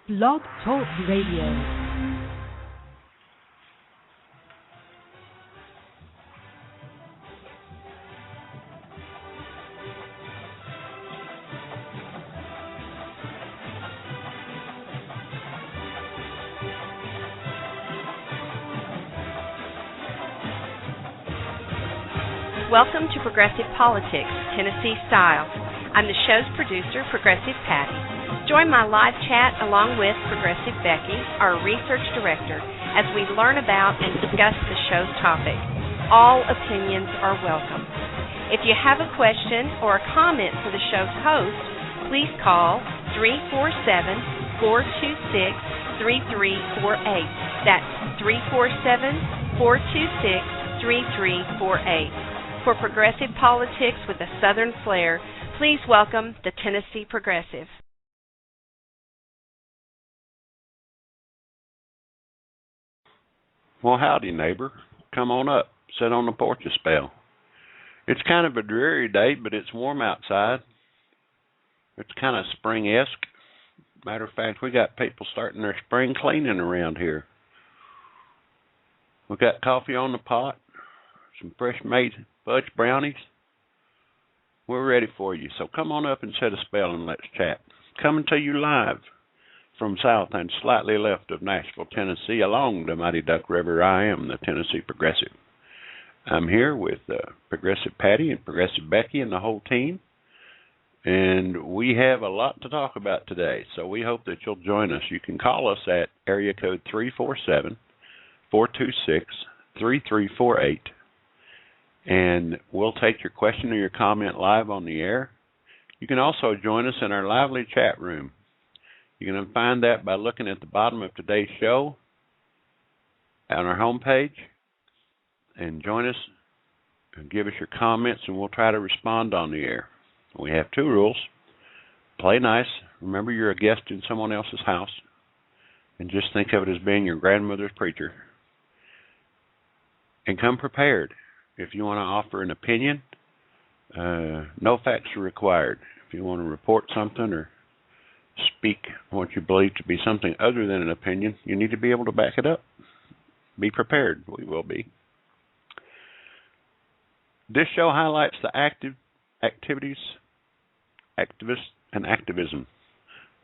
Blog Talk Radio. Welcome to Progressive Politics, Tennessee Style. I'm the show's producer, Progressive Patty. Join my live chat along with Progressive Becky, our research director, as we learn about and discuss the show's topic. All opinions are welcome. If you have a question or a comment for the show's host, please call 347-426-3348. That's 347-426-3348. For progressive politics with a Southern flair, please welcome the Tennessee Progressive. Well, howdy, neighbor. Come on up. Sit on the porch a spell. It's kind of a dreary day, but it's warm outside. It's kind of spring-esque. Matter of fact, we got people starting their spring cleaning around here. We got coffee on the pot, some fresh-made fudge brownies. We're ready for you, so come on up and set a spell and let's chat. Coming to you live from south and slightly left of Nashville, Tennessee, along the Mighty Duck River, I am the Tennessee Progressive. I'm here with Progressive Patty and Progressive Becky and the whole team, and we have a lot to talk about today, so we hope that you'll join us. You can call us at area code 347-426-3348. And we'll take your question or your comment live on the air. You can also join us in our lively chat room. You can find that by looking at the bottom of today's show on our homepage, and join us and give us your comments, and we'll try to respond on the air. We have two rules. Play nice. Remember, you're a guest in someone else's house, and just think of it as being your grandmother's preacher. And come prepared. If you want to offer an opinion, no facts are required. If you want to report something or speak what you believe to be something other than an opinion, you need to be able to back it up. Be prepared. We will be. This show highlights the activities, activists, and activism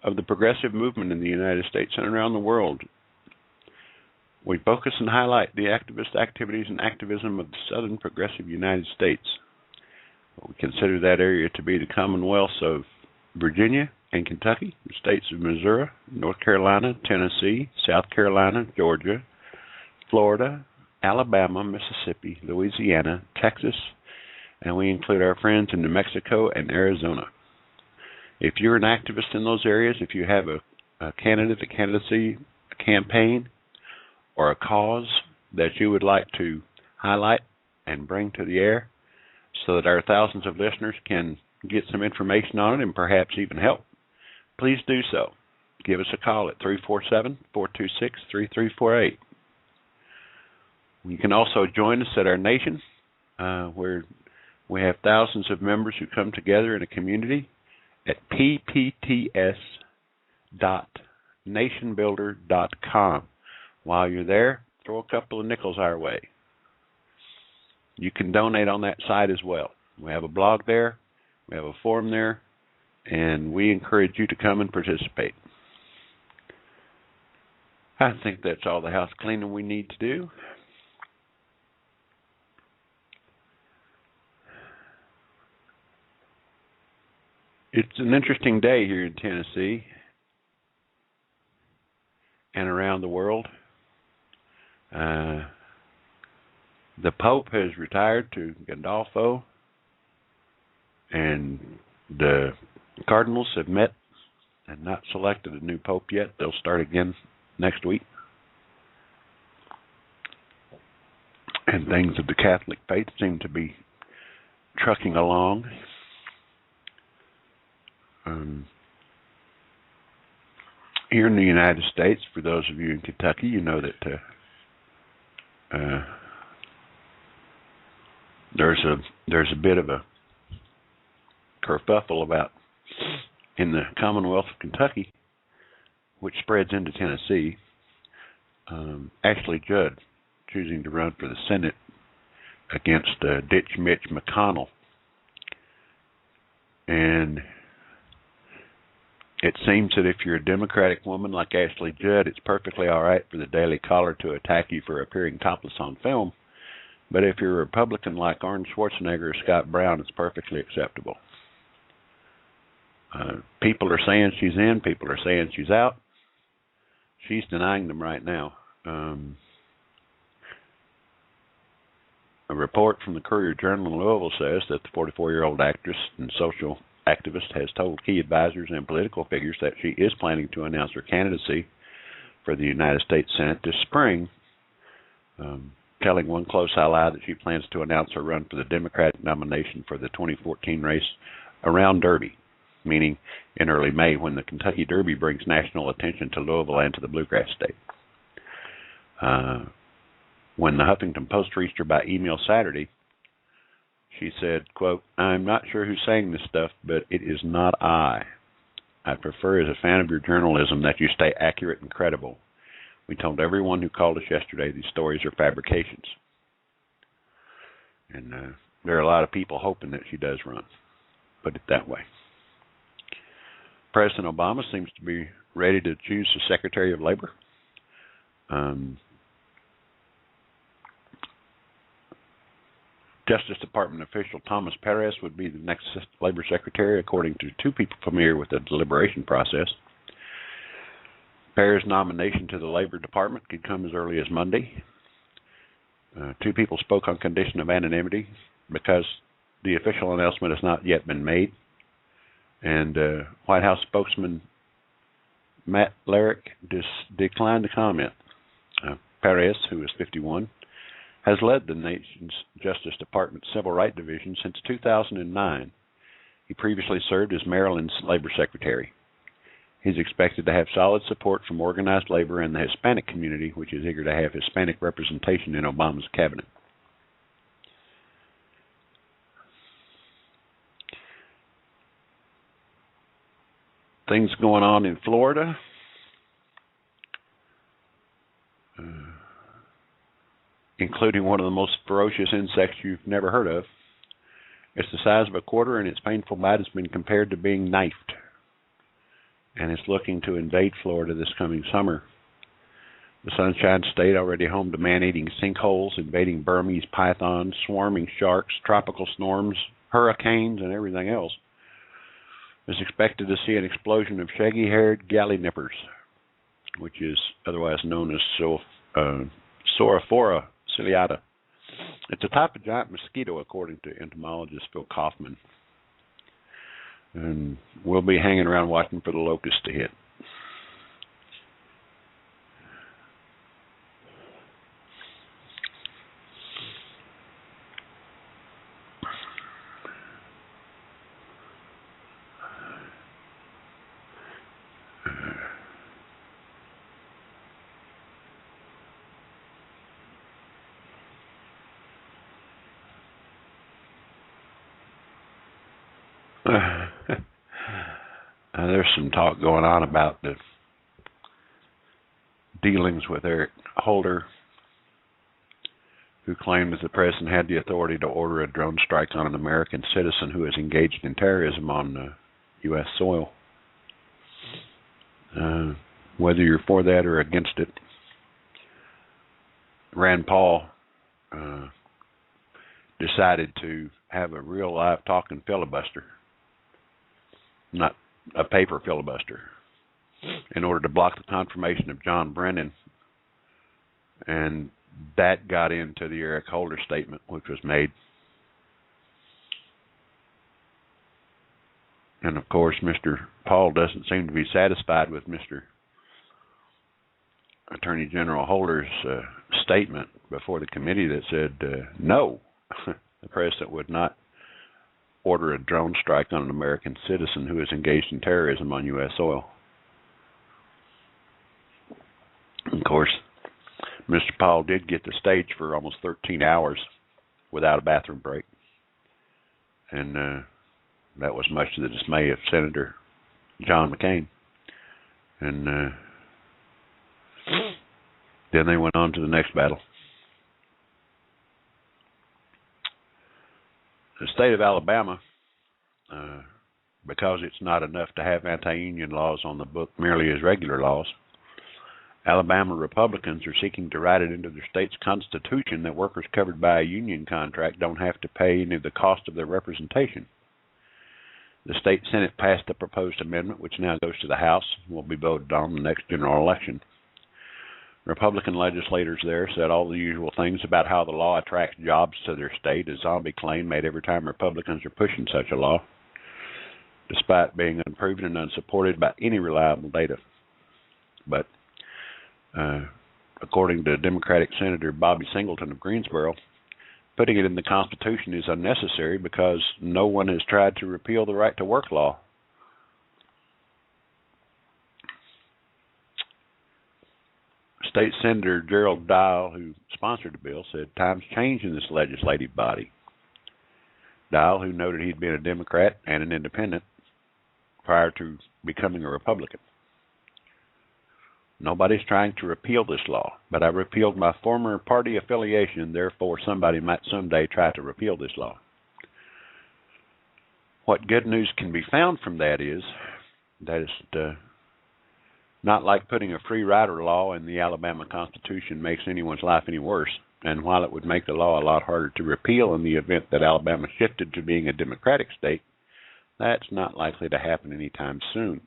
of the progressive movement in the United States and around the world. We focus and highlight the activist activities and activism of the Southern Progressive United States. We consider that area to be the Commonwealths of Virginia and Kentucky, the states of Missouri, North Carolina, Tennessee, South Carolina, Georgia, Florida, Alabama, Mississippi, Louisiana, Texas, and we include our friends in New Mexico and Arizona. If you're an activist in those areas, if you have a candidate, a candidacy, a campaign, or a cause that you would like to highlight and bring to the air so that our thousands of listeners can get some information on it and perhaps even help, please do so. Give us a call at 347-426-3348. You can also join us at our nation, where we have thousands of members who come together in a community at ppts.nationbuilder.com. While you're there, throw a couple of nickels our way. You can donate on that site as well. We have a blog there, we have a forum there, and we encourage you to come and participate. I think that's all the house cleaning we need to do. It's an interesting day here in Tennessee and around the world. The Pope has retired to Gandolfo, and the Cardinals have met and not selected a new Pope yet. They'll start again next week. And things of the Catholic faith seem to be trucking along. Here in the United States, for those of you in Kentucky, you know that there's a bit of a kerfuffle about in the Commonwealth of Kentucky which spreads into Tennessee. Ashley Judd choosing to run for the Senate against Ditch Mitch McConnell. And it seems that if you're a Democratic woman like Ashley Judd, it's perfectly all right for the Daily Caller to attack you for appearing topless on film. But if you're a Republican like Arnold Schwarzenegger or Scott Brown, it's perfectly acceptable. People are saying she's in. People are saying she's out. She's denying them right now. A report from the Courier-Journal in Louisville says that the 44-year-old actress and social activist has told key advisors and political figures that she is planning to announce her candidacy for the United States Senate this spring, telling one close ally that she plans to announce her run for the Democratic nomination for the 2014 race around Derby, meaning in early May when the Kentucky Derby brings national attention to Louisville and to the Bluegrass State. When the Huffington Post reached her by email Saturday, she said, quote, "I'm not sure who's saying this stuff, but it is not I. I prefer as a fan of your journalism that you stay accurate and credible. We told everyone who called us yesterday these stories are fabrications." And there are a lot of people hoping that she does run. Put it that way. President Obama seems to be ready to choose the Secretary of Labor. Justice Department official Thomas Perez would be the next Labor Secretary, according to two people familiar with the deliberation process. Perez's nomination to the Labor Department could come as early as Monday. Two people spoke on condition of anonymity because the official announcement has not yet been made. And White House spokesman Matt Larrick declined to comment. Perez, who is 51, has led the nation's Justice Department's Civil Rights Division since 2009. He previously served as Maryland's Labor Secretary. He's expected to have solid support from organized labor and the Hispanic community, which is eager to have Hispanic representation in Obama's cabinet. Things going on in Florida. Including one of the most ferocious insects you've never heard of. It's the size of a quarter, and its painful bite has been compared to being knifed. And it's looking to invade Florida this coming summer. The Sunshine State, already home to man-eating sinkholes, invading Burmese pythons, swarming sharks, tropical storms, hurricanes, and everything else, is expected to see an explosion of shaggy-haired gallinippers, which is otherwise known as Saurophora ciliata. It's a type of giant mosquito, according to entomologist Phil Kaufman. And we'll be hanging around watching for the locusts to hit. There's some talk going on about the dealings with Eric Holder, who claimed that the president had the authority to order a drone strike on an American citizen who is engaged in terrorism on U.S. soil. Whether you're for that or against it, Rand Paul decided to have a real live talking filibuster, not a paper filibuster, in order to block the confirmation of John Brennan. And that got into the Eric Holder statement, which was made. And of course, Mr. Paul doesn't seem to be satisfied with Mr. Attorney General Holder's statement before the committee that said, no, the president would not order a drone strike on an American citizen who is engaged in terrorism on U.S. soil. Of course, Mr. Paul did get the stage for almost 13 hours without a bathroom break. And that was much to the dismay of Senator John McCain. And Then they went on to the next battle. The state of Alabama, because it's not enough to have anti-union laws on the book merely as regular laws, Alabama Republicans are seeking to write it into their state's constitution that workers covered by a union contract don't have to pay any of the cost of their representation. The state Senate passed the proposed amendment, which now goes to the House and will be voted on in the next general election. Republican legislators there said all the usual things about how the law attracts jobs to their state, a zombie claim made every time Republicans are pushing such a law, despite being unproven and unsupported by any reliable data. But according to Democratic Senator Bobby Singleton of Greensboro, putting it in the Constitution is unnecessary because no one has tried to repeal the right to work law. State Senator Gerald Dial, who sponsored the bill, said times change in this legislative body. Dial, who noted he'd been a Democrat and an independent prior to becoming a Republican. Nobody's trying to repeal this law, but I repealed my former party affiliation, therefore somebody might someday try to repeal this law. What good news can be found from that is that it's not like putting a free rider law in the Alabama Constitution makes anyone's life any worse, and while it would make the law a lot harder to repeal in the event that Alabama shifted to being a Democratic state, that's not likely to happen anytime soon.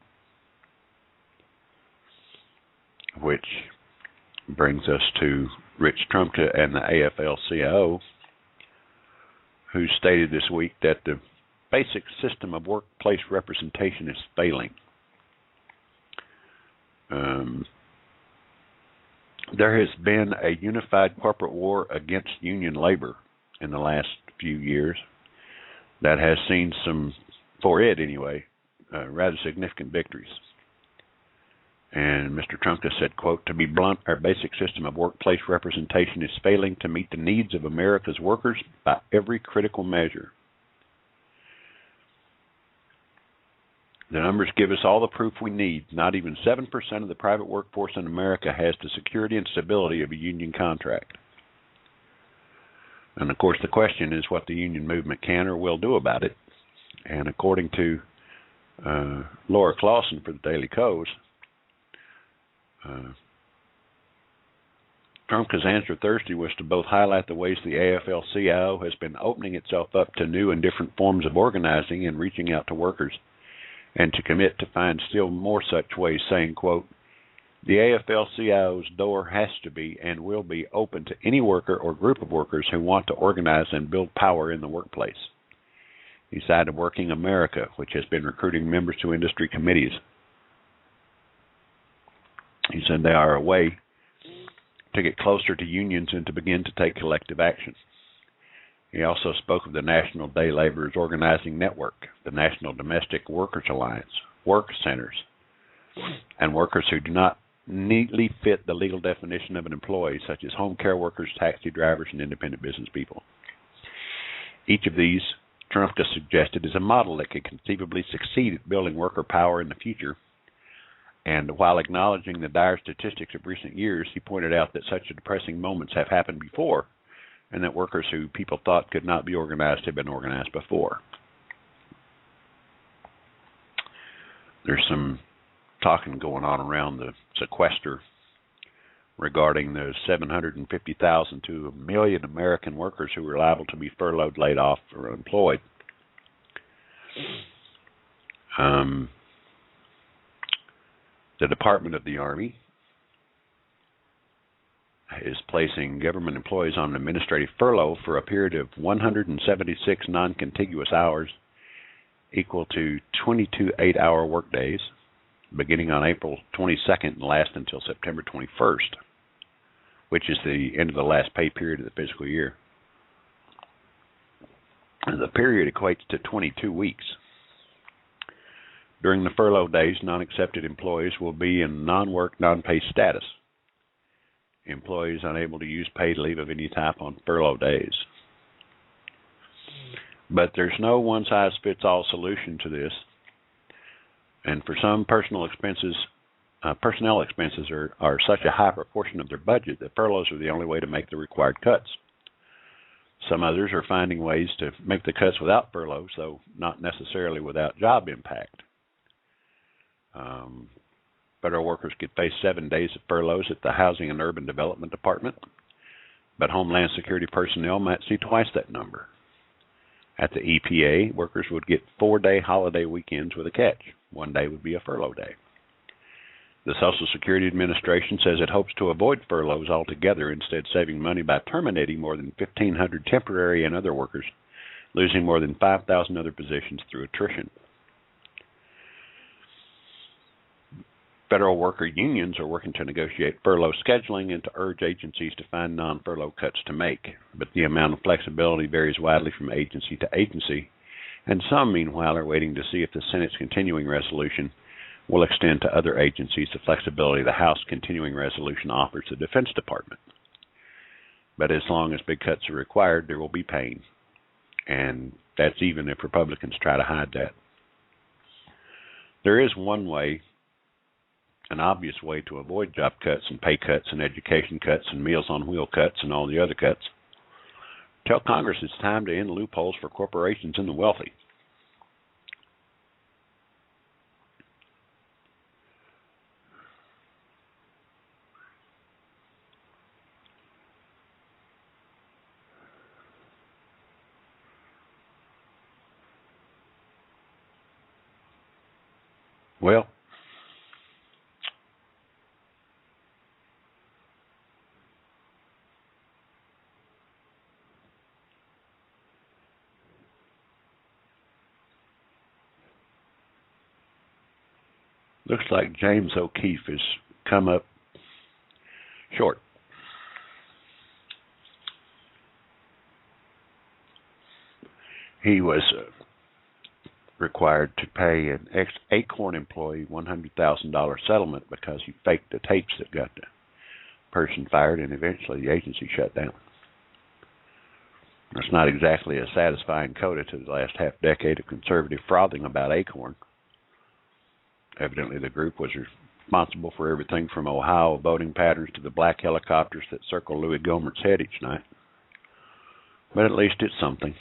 Which brings us to Rich Trumka and the AFL-CIO, who stated this week that the basic system of workplace representation is failing. There has been a unified corporate war against union labor in the last few years that has seen some, for it anyway, rather significant victories. And Mr. Trumka said, quote, "To be blunt, our basic system of workplace representation is failing to meet the needs of America's workers by every critical measure. The numbers give us all the proof we need. Not even 7% of the private workforce in America has the security and stability of a union contract." And, of course, the question is what the union movement can or will do about it. And according to Laura Clausen for the Daily Kos, Trumka's answer Thursday was to both highlight the ways the AFL-CIO has been opening itself up to new and different forms of organizing and reaching out to workers, and to commit to find still more such ways, saying, quote, "The AFL-CIO's door has to be and will be open to any worker or group of workers who want to organize and build power in the workplace." He cited Working America, which has been recruiting members to industry committees. He said they are a way to get closer to unions and to begin to take collective action. He also spoke of the National Day Laborers Organizing Network, the National Domestic Workers Alliance, work centers, and workers who do not neatly fit the legal definition of an employee, such as home care workers, taxi drivers, and independent business people. Each of these, Trumka suggested, is a model that could conceivably succeed at building worker power in the future. And while acknowledging the dire statistics of recent years, he pointed out that such depressing moments have happened before, and that workers who people thought could not be organized have been organized before. There's some talking going on around the sequester regarding the 750,000 to 1 million American workers who were liable to be furloughed, laid off, or unemployed. The Department of the Army is placing government employees on administrative furlough for a period of 176 non-contiguous hours, equal to 22 8-hour workdays, beginning on April 22nd and last until September 21st, which is the end of the last pay period of the fiscal year. The period equates to 22 weeks. During the furlough days, non-accepted employees will be in non-work, non-pay status. Employees unable to use paid leave of any type on furlough days. But there's no one-size-fits-all solution to this. And for some, personal expenses personnel expenses are such a high proportion of their budget that furloughs are the only way to make the required cuts. Some others are finding ways to make the cuts without furloughs, though not necessarily without job impact. Federal workers could face 7 days of furloughs at the Housing and Urban Development Department, but Homeland Security personnel might see twice that number. At the EPA, workers would get 4-day holiday weekends with a catch. 1 day would be a furlough day. The Social Security Administration says it hopes to avoid furloughs altogether, instead saving money by terminating more than 1,500 temporary and other workers, losing more than 5,000 other positions through attrition. Federal worker unions are working to negotiate furlough scheduling and to urge agencies to find non-furlough cuts to make, but the amount of flexibility varies widely from agency to agency, and some, meanwhile, are waiting to see if the Senate's continuing resolution will extend to other agencies the flexibility the House continuing resolution offers the Defense Department. But as long as big cuts are required, there will be pain, and that's even if Republicans try to hide that. There is one way, an obvious way, to avoid job cuts and pay cuts and education cuts and Meals on Wheel cuts and all the other cuts. Tell Congress it's time to end loopholes for corporations and the wealthy. Well, looks like James O'Keefe has come up short. He was required to pay an ex-Acorn employee $100,000 settlement because he faked the tapes that got the person fired, and eventually the agency shut down. That's not exactly a satisfying coda to the last half-decade of conservative frothing about Acorn. Evidently, the group was responsible for everything from Ohio voting patterns to the black helicopters that circle Louis Gohmert's head each night. But at least it's something.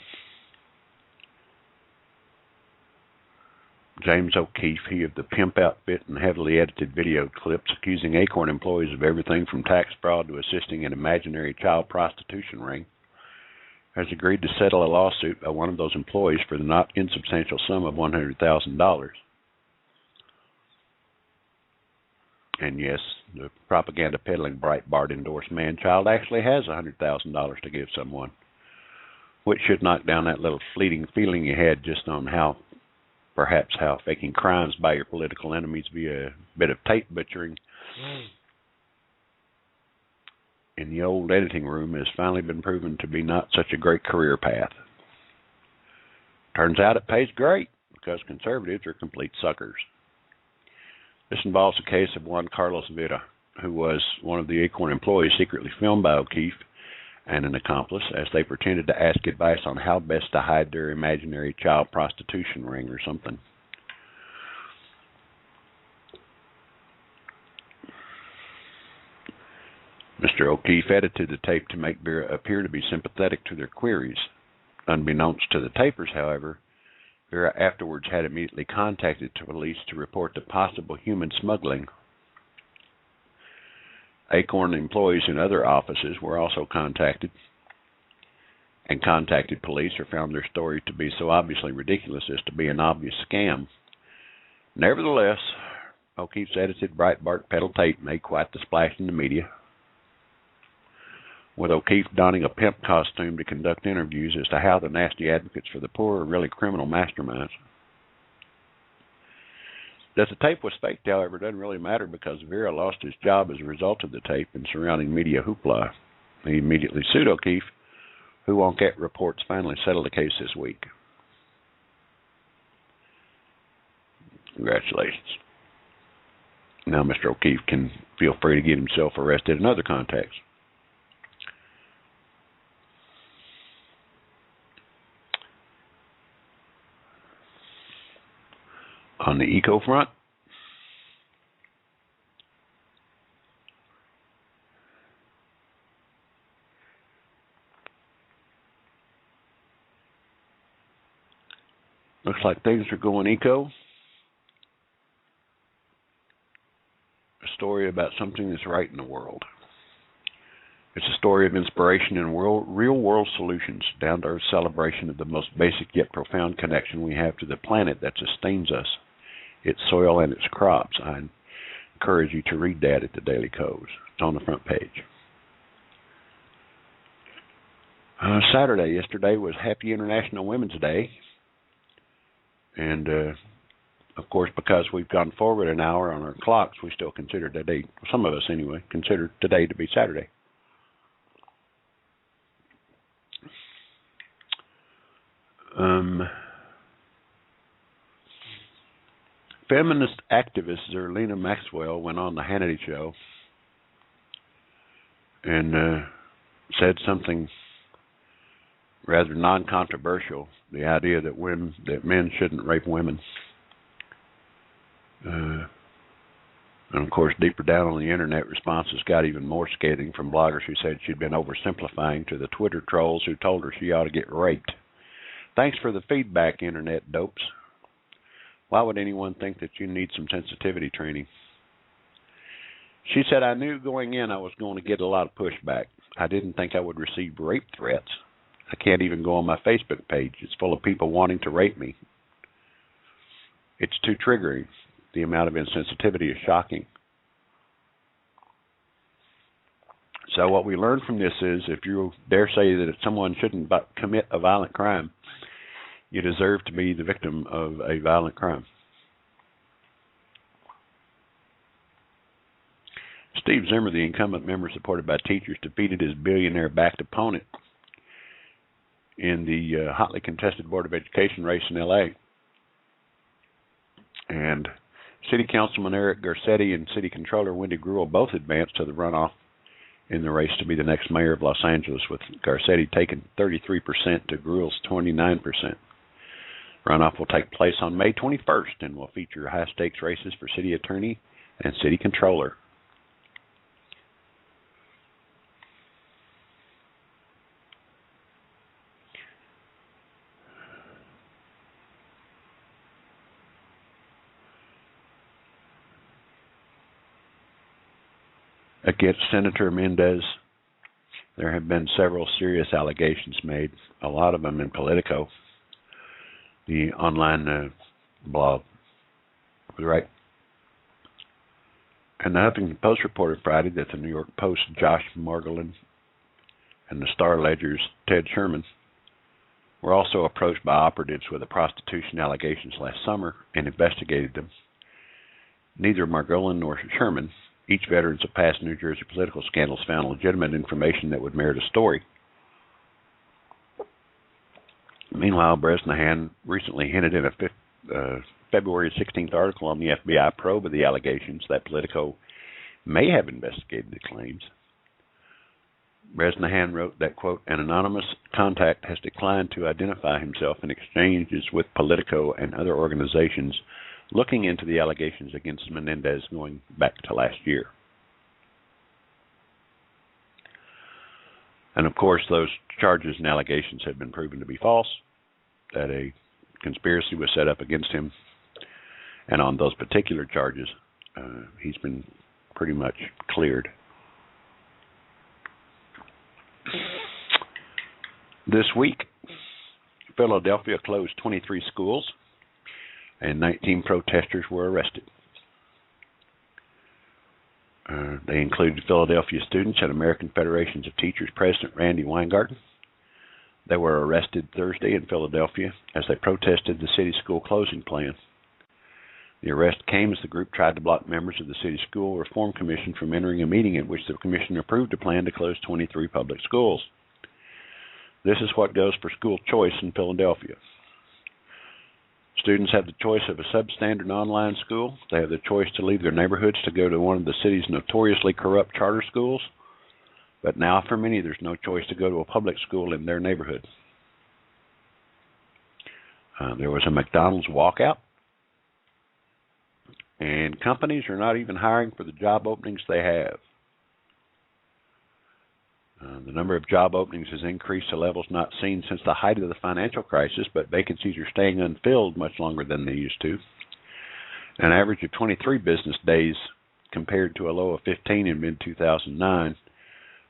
James O'Keefe, he of the pimp outfit and heavily edited video clips accusing Acorn employees of everything from tax fraud to assisting an imaginary child prostitution ring, has agreed to settle a lawsuit by one of those employees for the not insubstantial sum of $100,000. And yes, the propaganda peddling Breitbart endorsed man-child actually has $100,000 to give someone, which should knock down that little fleeting feeling you had just on how faking crimes by your political enemies via a bit of tape butchering in the old editing room has finally been proven to be not such a great career path. Turns out it pays great because conservatives are complete suckers. This involves a case of Juan Carlos Vera, who was one of the Acorn employees secretly filmed by O'Keefe and an accomplice as they pretended to ask advice on how best to hide their imaginary child prostitution ring or something. Mr. O'Keefe edited the tape to make Vera appear to be sympathetic to their queries. Unbeknownst to the tapers, however, Vera afterwards had immediately contacted the police to report the possible human smuggling. Acorn employees in other offices were also contacted police or found their story to be so obviously ridiculous as to be an obvious scam. Nevertheless, O'Keefe's edited Breitbart pedal tape made quite the splash in the media, with O'Keefe donning a pimp costume to conduct interviews as to how the nasty advocates for the poor are really criminal masterminds. That the tape was faked, however, doesn't really matter because Vera lost his job as a result of the tape and surrounding media hoopla. He immediately sued O'Keefe, who on Cat Reports finally settled the case this week. Congratulations. Now Mr. O'Keefe can feel free to get himself arrested in other contexts. On the eco front, Looks like things are going eco. A story about something that's right in the world. It's a story of inspiration and real-world solutions, down-to-earth celebration of the most basic yet profound connection we have to the planet that sustains us, its soil and its crops. I encourage you to read that at the Daily Codes. It's on the front page. Yesterday was Happy International Women's Day. And, of course, because we've gone forward an hour on our clocks, we still consider today, some of us anyway, consider today to be Saturday. Feminist activist Zerlina Maxwell went on the Hannity show and said something rather non-controversial, the idea that men shouldn't rape women. And of course, deeper down on the internet, responses got even more scathing from bloggers who said she'd been oversimplifying, to the Twitter trolls who told her she ought to get raped. Thanks for the feedback, internet dopes. Why would anyone think that you need some sensitivity training? She said, I knew going in I was going to get a lot of pushback. I didn't think I would receive rape threats. I can't even go on my Facebook page. It's full of people wanting to rape me. It's too triggering. The amount of insensitivity is shocking. So what we learn from this is, if you dare say that someone shouldn't commit a violent crime, you deserve to be the victim of a violent crime. Steve Zimmer, the incumbent member supported by teachers, defeated his billionaire-backed opponent in the hotly contested Board of Education race in L.A. And City Councilman Eric Garcetti and City Controller Wendy Gruhl both advanced to the runoff in the race to be the next mayor of Los Angeles, with Garcetti taking 33% to Gruhl's 29%. Runoff will take place on May 21st and will feature high-stakes races for city attorney and city controller. Against Senator Mendez, there have been several serious allegations made, a lot of them in Politico, the online blog. Right. And the Huffington Post reported Friday that the New York Post Josh Margolin and the Star Ledger's Ted Sherman were also approached by operatives with the prostitution allegations last summer and investigated them. Neither Margolin nor Sherman, each veterans of past New Jersey political scandals, found legitimate information that would merit a story. Meanwhile, Bresnahan recently hinted in a February 16th article on the FBI probe of the allegations that Politico may have investigated the claims. Bresnahan wrote that, quote, an anonymous contact has declined to identify himself in exchanges with Politico and other organizations looking into the allegations against Menendez going back to last year. And of course, those charges and allegations have been proven to be false, that a conspiracy was set up against him, and on those particular charges, he's been pretty much cleared. This week, Philadelphia closed 23 schools, and 19 protesters were arrested. They included Philadelphia students and American Federations of Teachers President Randy Weingarten. They were arrested Thursday in Philadelphia as they protested the city school closing plan. The arrest came as the group tried to block members of the City School Reform Commission from entering a meeting at which the commission approved a plan to close 23 public schools. This is what goes for school choice in Philadelphia. Students have the choice of a substandard online school. They have the choice to leave their neighborhoods to go to one of the city's notoriously corrupt charter schools. But now for many, there's no choice to go to a public school in their neighborhood. There was a McDonald's walkout. And companies are not even hiring for the job openings they have. The number of job openings has increased to levels not seen since the height of the financial crisis, but vacancies are staying unfilled much longer than they used to. An average of 23 business days compared to a low of 15 in mid-2009,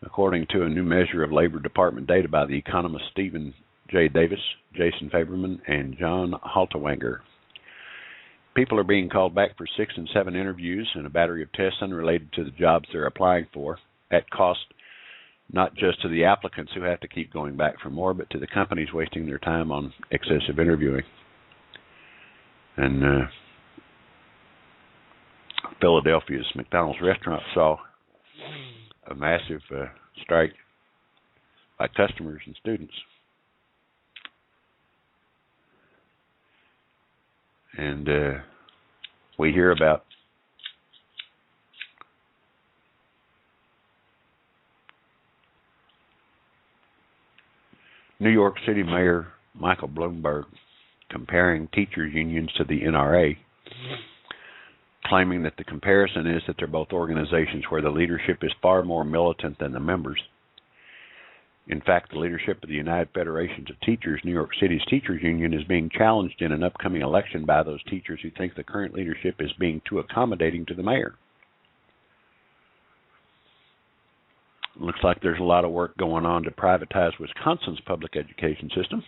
according to a new measure of Labor Department data by the economists Stephen J. Davis, Jason Faberman, and John Haltewanger. People are being called back for 6 and 7 interviews and a battery of tests unrelated to the jobs they're applying for, at cost not just to the applicants who have to keep going back for more, but to the companies wasting their time on excessive interviewing. And Philadelphia's McDonald's restaurant saw a massive strike by customers and students. And we hear about New York City Mayor Michael Bloomberg comparing teachers' unions to the NRA, claiming that the comparison is that they're both organizations where the leadership is far more militant than the members. In fact, the leadership of the United Federations of Teachers, New York City's teachers union, is being challenged in an upcoming election by those teachers who think the current leadership is being too accommodating to the mayor. Looks like there's a lot of work going on to privatize Wisconsin's public education system.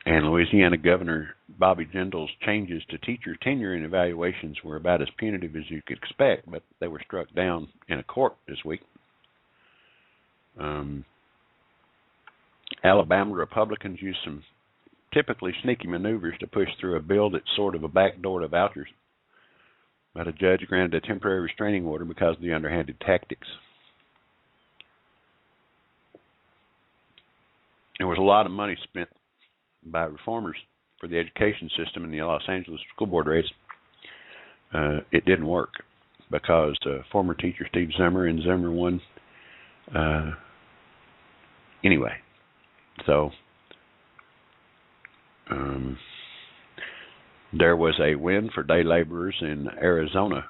And Louisiana Governor Bobby Jindal's changes to teacher tenure and evaluations were about as punitive as you could expect, but they were struck down in a court this week. Alabama Republicans used some typically sneaky maneuvers to push through a bill that's sort of a backdoor to vouchers, but a judge granted a temporary restraining order because of the underhanded tactics. There was a lot of money spent by reformers for the education system in the Los Angeles school board race. It didn't work because former teacher Steve Zimmer and Zimmer won anyway. So there was a win for day laborers in Arizona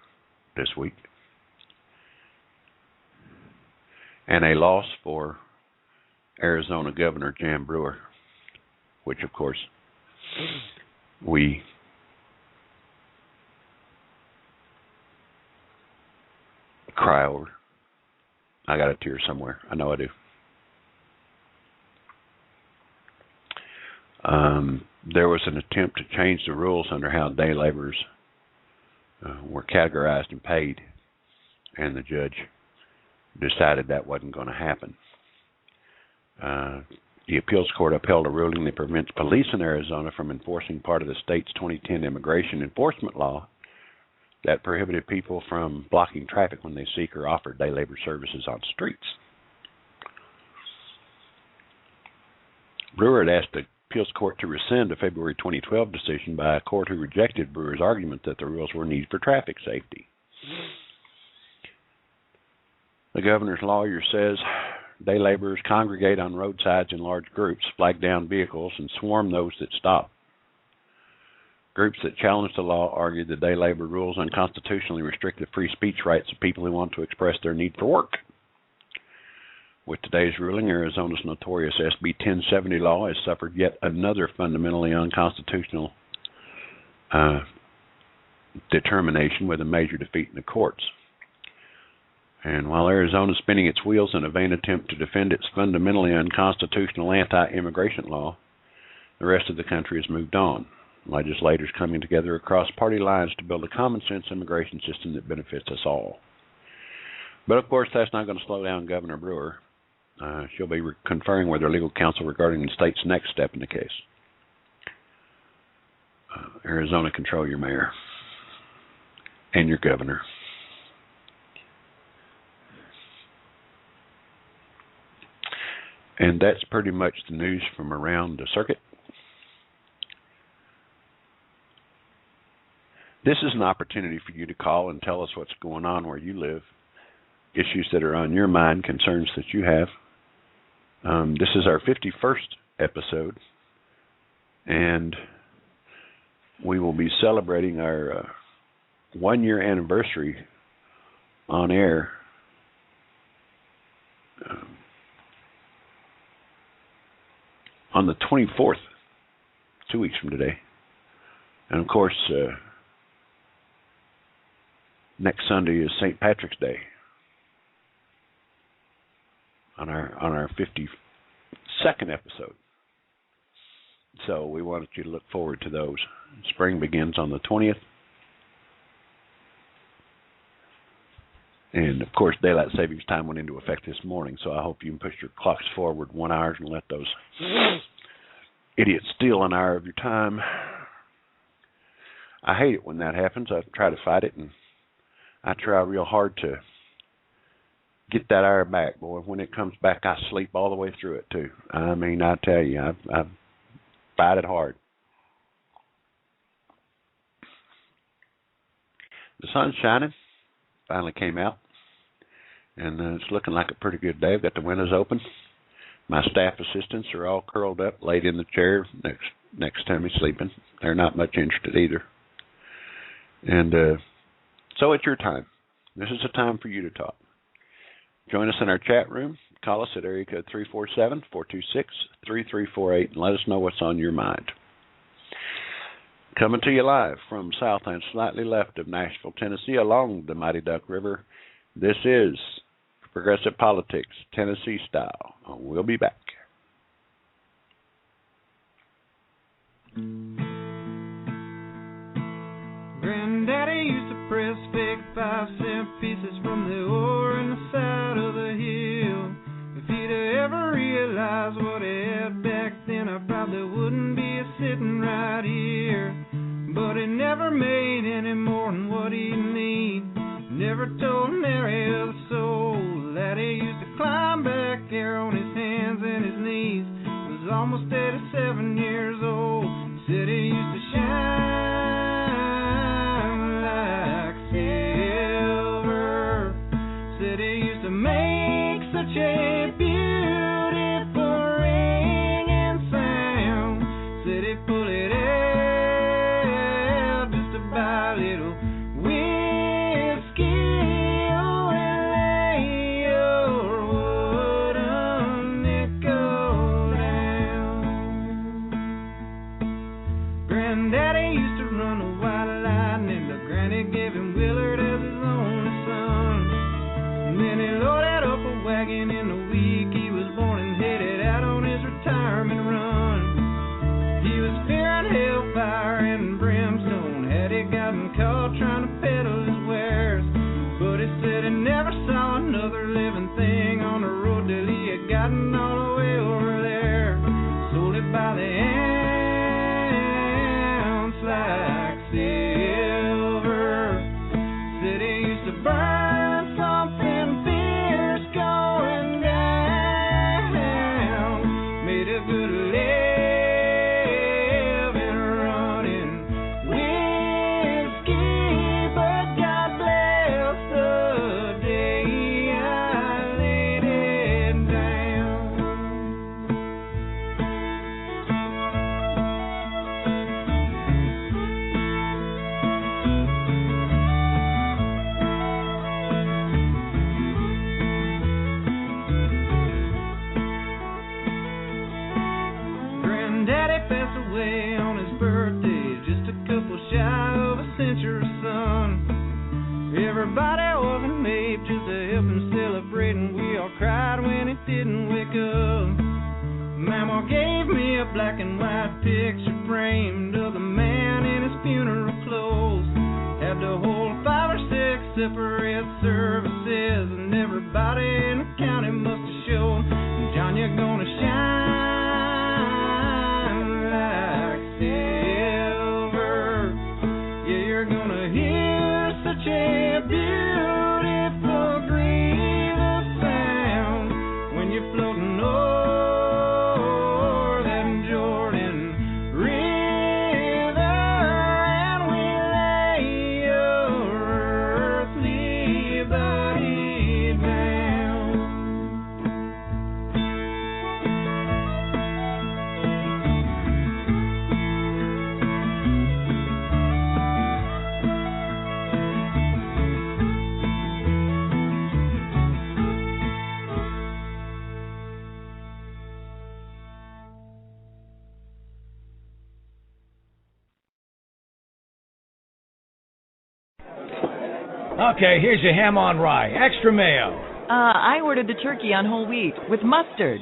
this week and a loss for Arizona Governor Jan Brewer, which, of course, we cry over. I got a tear somewhere. I know I do. There was an attempt to change the rules under how day laborers were categorized and paid, and the judge decided that wasn't going to happen. The appeals court upheld a ruling that prevents police in Arizona from enforcing part of the state's 2010 immigration enforcement law that prohibited people from blocking traffic when they seek or offer day labor services on streets. Brewer had asked the appeals court to rescind a February 2012 decision by a court who rejected Brewer's argument that the rules were needed for traffic safety. The governor's lawyer says day laborers congregate on roadsides in large groups, flag down vehicles, and swarm those that stop. Groups that challenge the law argue the day labor rules unconstitutionally restrict the free speech rights of people who want to express their need for work. With today's ruling, Arizona's notorious SB 1070 law has suffered yet another fundamentally unconstitutional determination with a major defeat in the courts. And while Arizona is spinning its wheels in a vain attempt to defend its fundamentally unconstitutional anti-immigration law, the rest of the country has moved on. Legislators coming together across party lines to build a common-sense immigration system that benefits us all. But, of course, that's not going to slow down Governor Brewer. She'll be conferring with her legal counsel regarding the state's next step in the case. Arizona, control your mayor and your governor. And that's pretty much the news from around the circuit. This is an opportunity for you to call and tell us what's going on where you live, issues that are on your mind, concerns that you have. This is our 51st episode, and we will be celebrating our one-year anniversary on air on the 24th, 2 weeks from today. And of course, next Sunday is St. Patrick's Day on our 52nd episode. So we wanted you to look forward to those. Spring begins on the 20th. And, of course, daylight savings time went into effect this morning, so I hope you can push your clocks forward 1 hour and let those idiots steal an hour of your time. I hate it when that happens. I try to fight it, and I try real hard to get that hour back. Boy, when it comes back, I sleep all the way through it, too. I mean, I tell you, I fight it hard. The sun's shining. Finally came out, and it's looking like a pretty good day. I've got the windows open. My staff assistants are all curled up, laid in the chair next to me, sleeping. They're not much interested either. And so it's your time. This is a time for you to talk. Join us in our chat room. Call us at area code 347-426-3348 and let us know what's on your mind. Coming to you live from south and slightly left of Nashville, Tennessee, along the Mighty Duck River, this is Progressive Politics, Tennessee Style. We'll be back. Granddaddy used to press fake 5-cent pieces from the ore in the side of the hill. If he'd ever realized what he had back then, I probably wouldn't be sitting right here. But he never made any more than what he'd need. Never told Mary of the soul that he used to climb back there on his hands and his knees. He was almost 87 years old. Said he used to shine like silver. Said he used to make such a beautiful ringing sound. Said he pulled it out just to buy a little whiskey. Oh, and lay your wooden nickel down. Granddaddy used to run a white lightning, but Granny gave him Willard as his only son. And then he loaded up a wagon in the week he was born and headed out on his retirement run. He was fearing hellfire and brimstone had he gotten caught trying to peddle his wares. But he said he never saw another living thing on the road till he had gotten all the way over there. Sold it by the ounce like silver. Said he used to burn something fierce going down. Made a good living running whiskey, but God bless the day I laid it down. Granddaddy passed away on his birthday, just a couple shy of a century, son. Everybody was a maid just to help him celebrate, and we all cried when he didn't wake up. Mama gave me a black and white picture framed of the man in his funeral clothes. Had to hold 5 or 6 separate services, and everybody in the county must have showed. John, you're gonna shine like silver. Yeah, you're gonna hear such a beautiful grievous sound when you're floating over that Jordan River, and we lay your earthly body down. Okay, here's your ham on rye. Extra mayo. I ordered the turkey on whole wheat with mustard.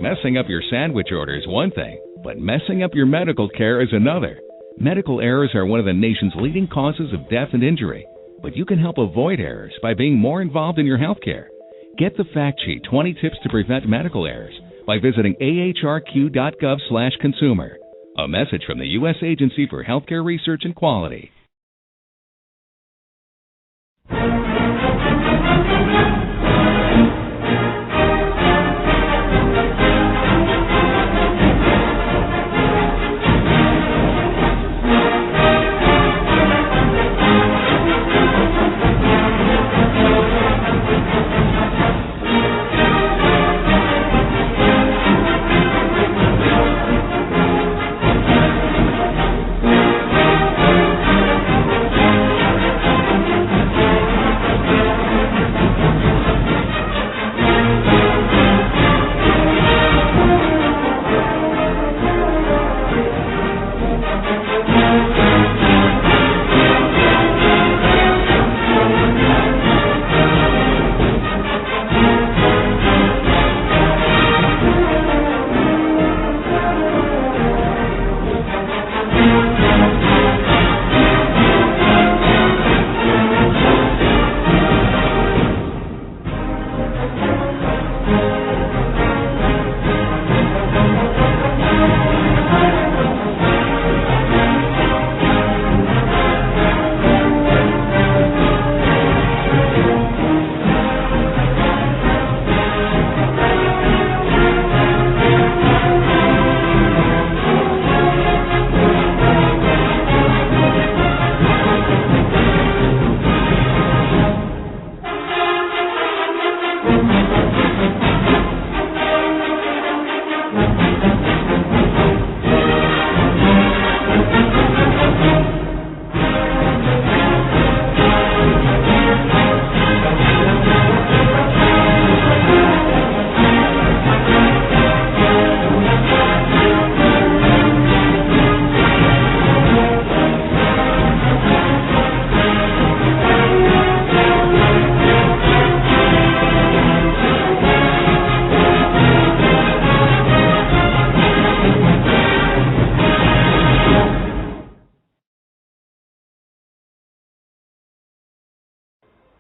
Messing up your sandwich order is one thing, but messing up your medical care is another. Medical errors are one of the nation's leading causes of death and injury, but you can help avoid errors by being more involved in your health care. Get the fact sheet, 20 Tips to Prevent Medical Errors, by visiting ahrq.gov/consumer. A message from the U.S. Agency for Healthcare Research and Quality.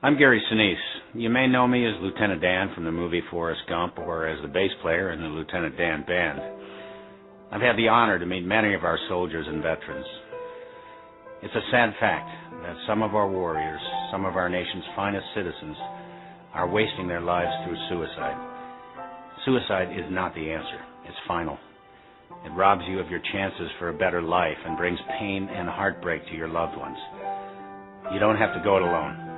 I'm Gary Sinise. You may know me as Lieutenant Dan from the movie Forrest Gump or as the bass player in the Lieutenant Dan Band. I've had the honor to meet many of our soldiers and veterans. It's a sad fact that some of our warriors, some of our nation's finest citizens, are wasting their lives through suicide. Suicide is not the answer. It's final. It robs you of your chances for a better life and brings pain and heartbreak to your loved ones. You don't have to go it alone.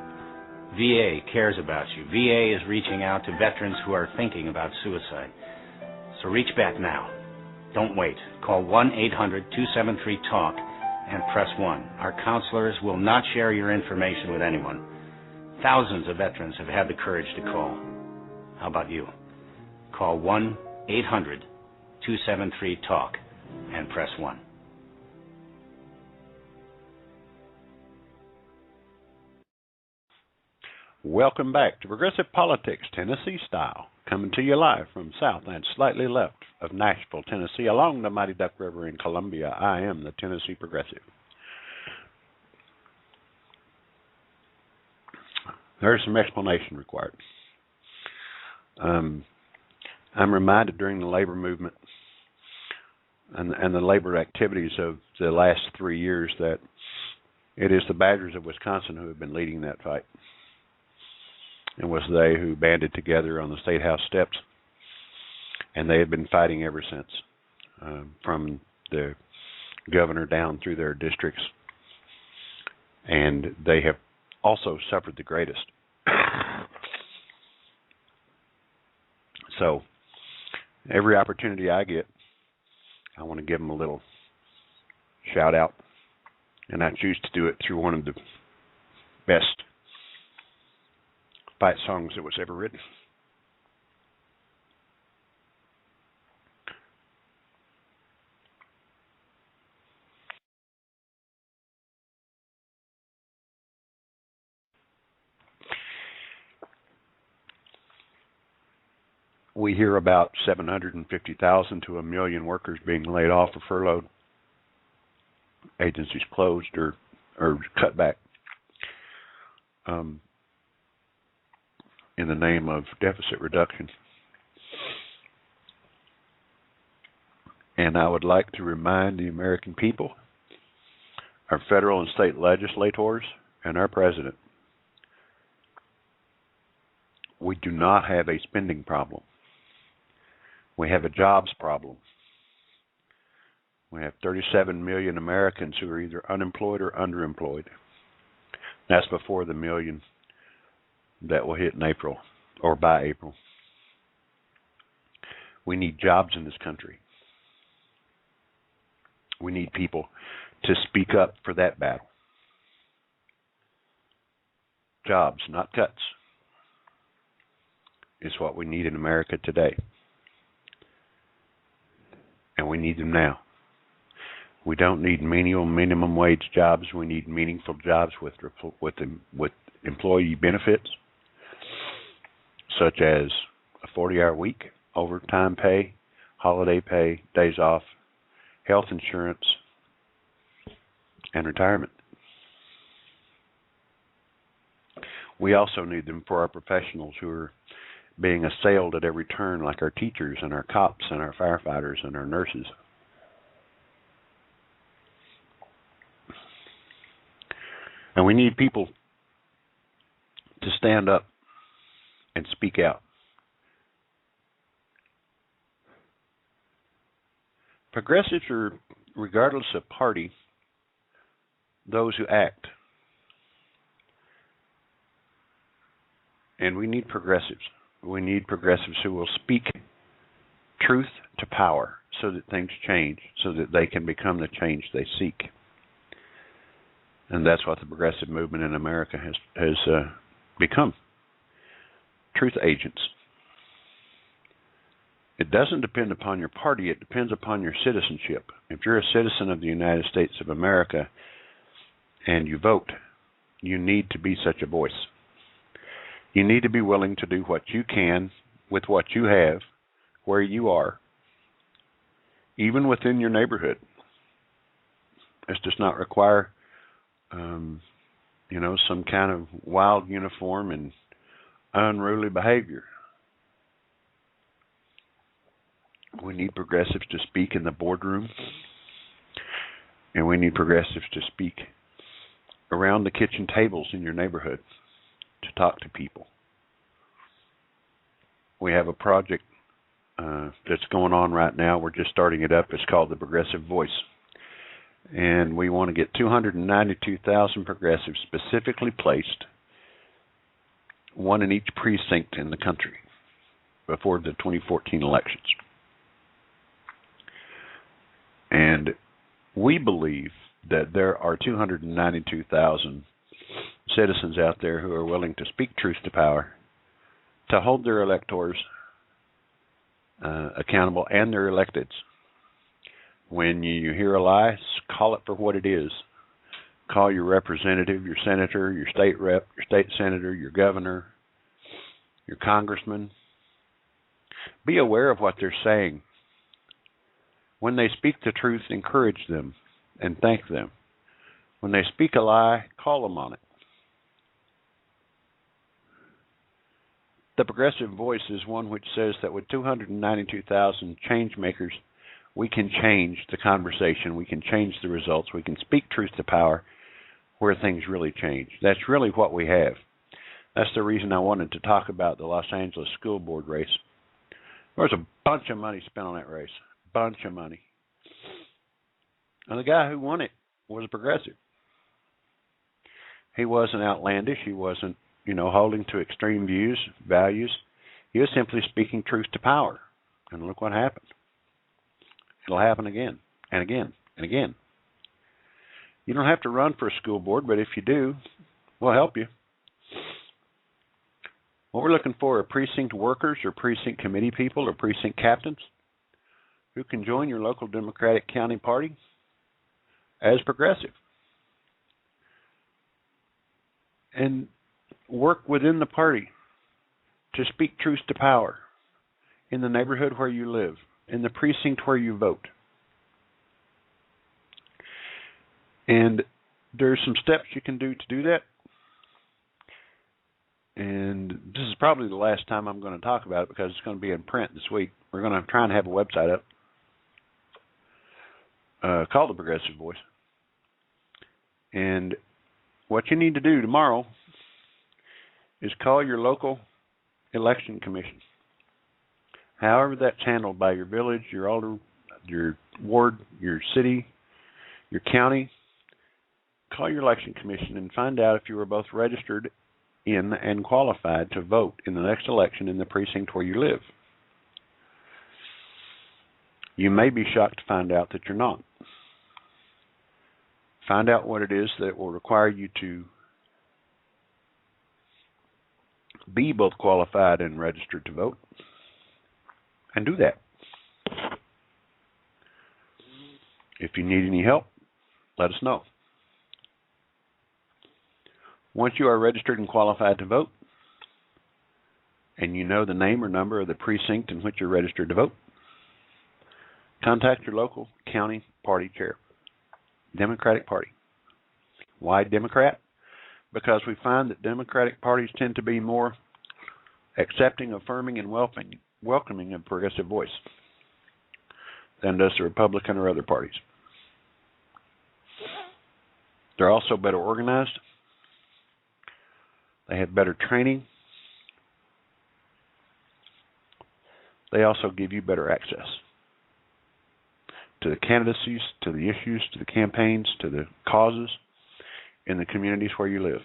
VA cares about you. VA is reaching out to veterans who are thinking about suicide. So reach back now. Don't wait. Call 1-800-273-TALK and press 1. Our counselors will not share your information with anyone. Thousands of veterans have had the courage to call. How about you? Call 1-800-273-TALK and press 1. Welcome back to Progressive Politics, Tennessee Style, coming to you live from south and slightly left of Nashville, Tennessee, along the Mighty Duck River in Columbia. I am the Tennessee Progressive. There's some explanation required. I'm reminded during the labor movement and the labor activities of the last 3 years that it is the Badgers of Wisconsin who have been leading that fight. It was they who banded together on the State House steps, and they have been fighting ever since, from the governor down through their districts, and they have also suffered the greatest. So every opportunity I get, I want to give them a little shout out, and I choose to do it through one of the best fight songs that was ever written. We hear about 750,000 to 1 million workers being laid off or furloughed, agencies closed or cut back in the name of deficit reduction. And I would like to remind the American people, our federal and state legislators, and our president, we do not have a spending problem. We have a jobs problem. We have 37 million Americans who are either unemployed or underemployed. That's before the million that will hit in April or by April. We need jobs in this country. We need people to speak up for that battle. Jobs, not cuts, is what we need in America today. And we need them now. We don't need menial minimum wage jobs. We need meaningful jobs with employee benefits, such as a 40-hour week, overtime pay, holiday pay, days off, health insurance, and retirement. We also need them for our professionals who are being assailed at every turn, like our teachers and our cops and our firefighters and our nurses. And we need people to stand up and speak out. Progressives are, regardless of party, those who act. And we need progressives. We need progressives who will speak truth to power so that things change, so that they can become the change they seek. And that's what the progressive movement in America has become. Truth agents. It doesn't depend upon your party, it depends upon your citizenship. If you're a citizen of the United States of America and you vote, you need to be such a voice. You need to be willing to do what you can with what you have, where you are, even within your neighborhood. This does not require, some kind of wild uniform and unruly behavior. We need progressives to speak in the boardroom, and we need progressives to speak around the kitchen tables in your neighborhood to talk to people. We have a project that's going on right now. We're just starting it up. It's called the Progressive Voice. And we want to get 292,000 progressives specifically placed, one in each precinct in the country, before the 2014 elections. And we believe that there are 292,000 citizens out there who are willing to speak truth to power, to hold their electors accountable and their electeds. When you hear a lie, call it for what it is. Call your representative, your senator, your state rep, your state senator, your governor, your congressman. Be aware of what they're saying. When they speak the truth, encourage them and thank them. When they speak a lie, call them on it. The progressive voice is one which says that with 292,000 change makers, we can change the conversation, we can change the results, we can speak truth to power where things really change. That's really what we have. That's the reason I wanted to talk about the Los Angeles school board race. There was a bunch of money spent on that race, bunch of money. And the guy who won it was a progressive. He wasn't outlandish, he wasn't, holding to extreme views, values. He was simply speaking truth to power. And look what happened. It'll happen again and again and again. You don't have to run for a school board, but if you do, we'll help you. What we're looking for are precinct workers or precinct committee people or precinct captains who can join your local Democratic County Party as progressive and work within the party to speak truth to power in the neighborhood where you live, in the precinct where you vote. And there's some steps you can do to do that. And this is probably the last time I'm going to talk about it because it's going to be in print this week. We're going to try and have a website up called The Progressive Voice. And what you need to do tomorrow is call your local election commission. However that's handled by your village, your alder, your ward, your city, your county, call your election commission and find out if you are both registered in and qualified to vote in the next election in the precinct where you live. You may be shocked to find out that you're not. Find out what it is that will require you to be both qualified and registered to vote, and do that. If you need any help, let us know. Once you are registered and qualified to vote, and you know the name or number of the precinct in which you're registered to vote, contact your local county party chair, Democratic Party. Why Democrat? Because we find that Democratic parties tend to be more accepting, affirming, and welcoming of progressive voice than does the Republican or other parties. They're also better organized. They have better training. They also give you better access to the candidacies, to the issues, to the campaigns, to the causes in the communities where you live.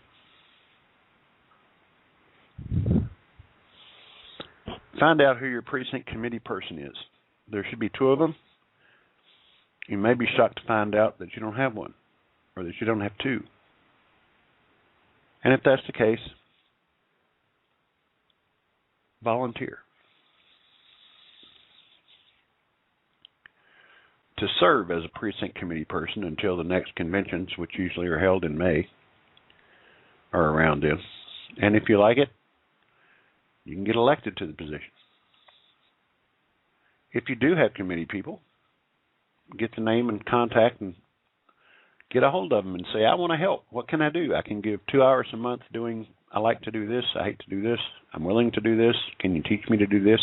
Find out who your precinct committee person is. There should be 2 of them. You may be shocked to find out that you don't have one, or that you don't have 2. And if that's the case, volunteer. To serve as a precinct committee person until the next conventions, which usually are held in May, or around then. And if you like it, you can get elected to the position. If you do have committee people, get the name and contact and get a hold of them and say, I want to help. What can I do? I can give 2 hours a month doing, I like to do this, I hate to do this, I'm willing to do this, can you teach me to do this?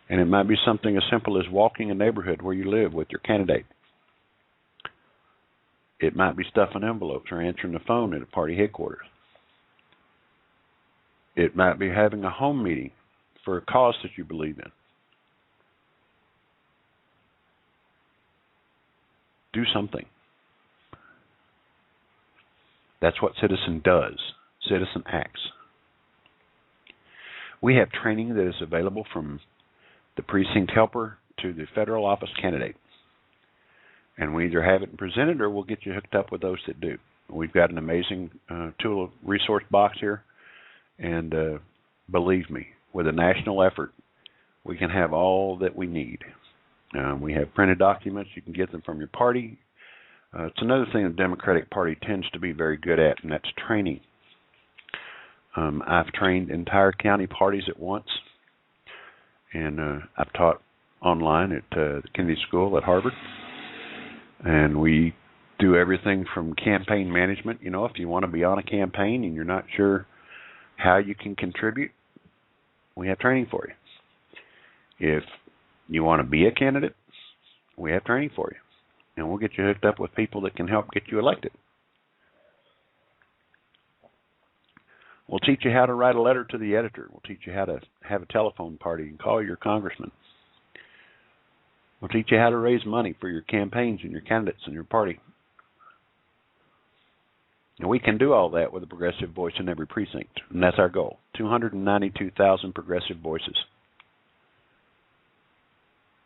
And it might be something as simple as walking a neighborhood where you live with your candidate. It might be stuffing envelopes or answering the phone at a party headquarters. It might be having a home meeting for a cause that you believe in. Do something. That's what Citizen does. Citizen acts. We have training that is available from the precinct helper to the federal office candidate. And we either have it presented or we'll get you hooked up with those that do. We've got an amazing tool resource box here. And believe me, with a national effort, we can have all that we need. We have printed documents. You can get them from your party. It's another thing the Democratic Party tends to be very good at, and that's training. I've trained entire county parties at once, and I've taught online at the Kennedy School at Harvard. And we do everything from campaign management. You know, if you want to be on a campaign and you're not sure how you can contribute, we have training for you. If you want to be a candidate, we have training for you. And we'll get you hooked up with people that can help get you elected. We'll teach you how to write a letter to the editor. We'll teach you how to have a telephone party and call your congressman. We'll teach you how to raise money for your campaigns and your candidates and your party. And we can do all that with a progressive voice in every precinct. And that's our goal. 292,000 progressive voices.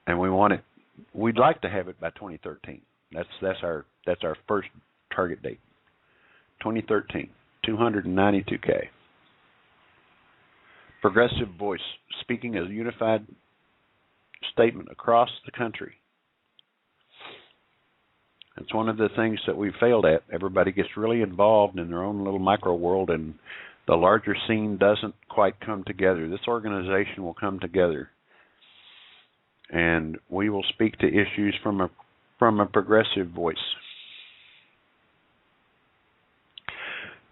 And we want it. We'd like to have it by 2013. That's our first target date. 2013. 292K. Progressive voice speaking as a unified statement across the country. It's one of the things that we've failed at. Everybody gets really involved in their own little micro world, and the larger scene doesn't quite come together. This organization will come together, and we will speak to issues from a progressive voice.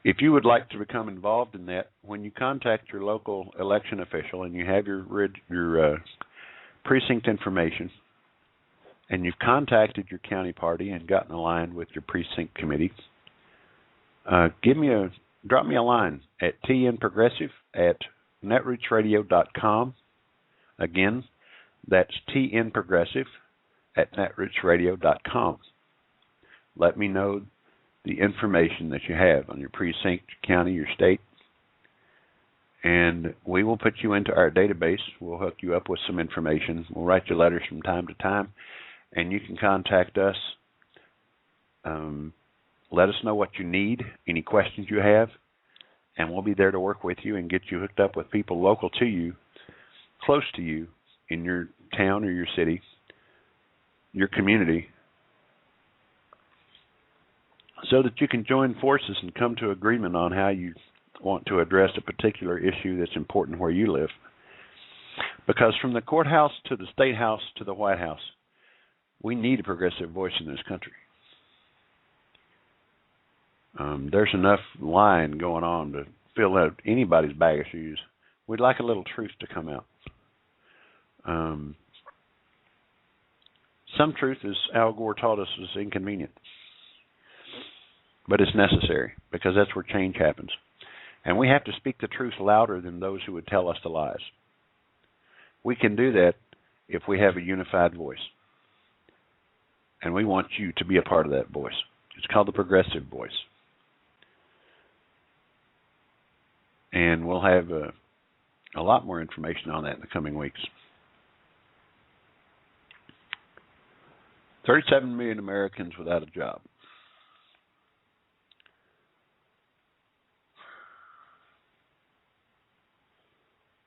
If you would like to become involved in that, when you contact your local election official and you have your precinct information, and you've contacted your county party and gotten aligned with your precinct committee, drop me a line at tnprogressive@netrootsradio.com. Again, that's tnprogressive@netrootsradio.com. Let me know the information that you have on your precinct, your county, your state, and we will put you into our database. We'll hook you up with some information. We'll write you letters from time to time, and you can contact us. Let us know what you need, any questions you have, and we'll be there to work with you and get you hooked up with people local to you, close to you, in your town or your city, your community, so that you can join forces and come to agreement on how you want to address a particular issue that's important where you live. Because from the courthouse to the State House to the White House, we need a progressive voice in this country. There's enough lying going on to fill out anybody's bag of shoes. We'd like a little truth to come out. Some truth, as Al Gore taught us, is inconvenient. But it's necessary, because that's where change happens. And we have to speak the truth louder than those who would tell us the lies. We can do that if we have a unified voice. And we want you to be a part of that voice. It's called the progressive voice. And we'll have a lot more information on that in the coming weeks. 37 million Americans without a job.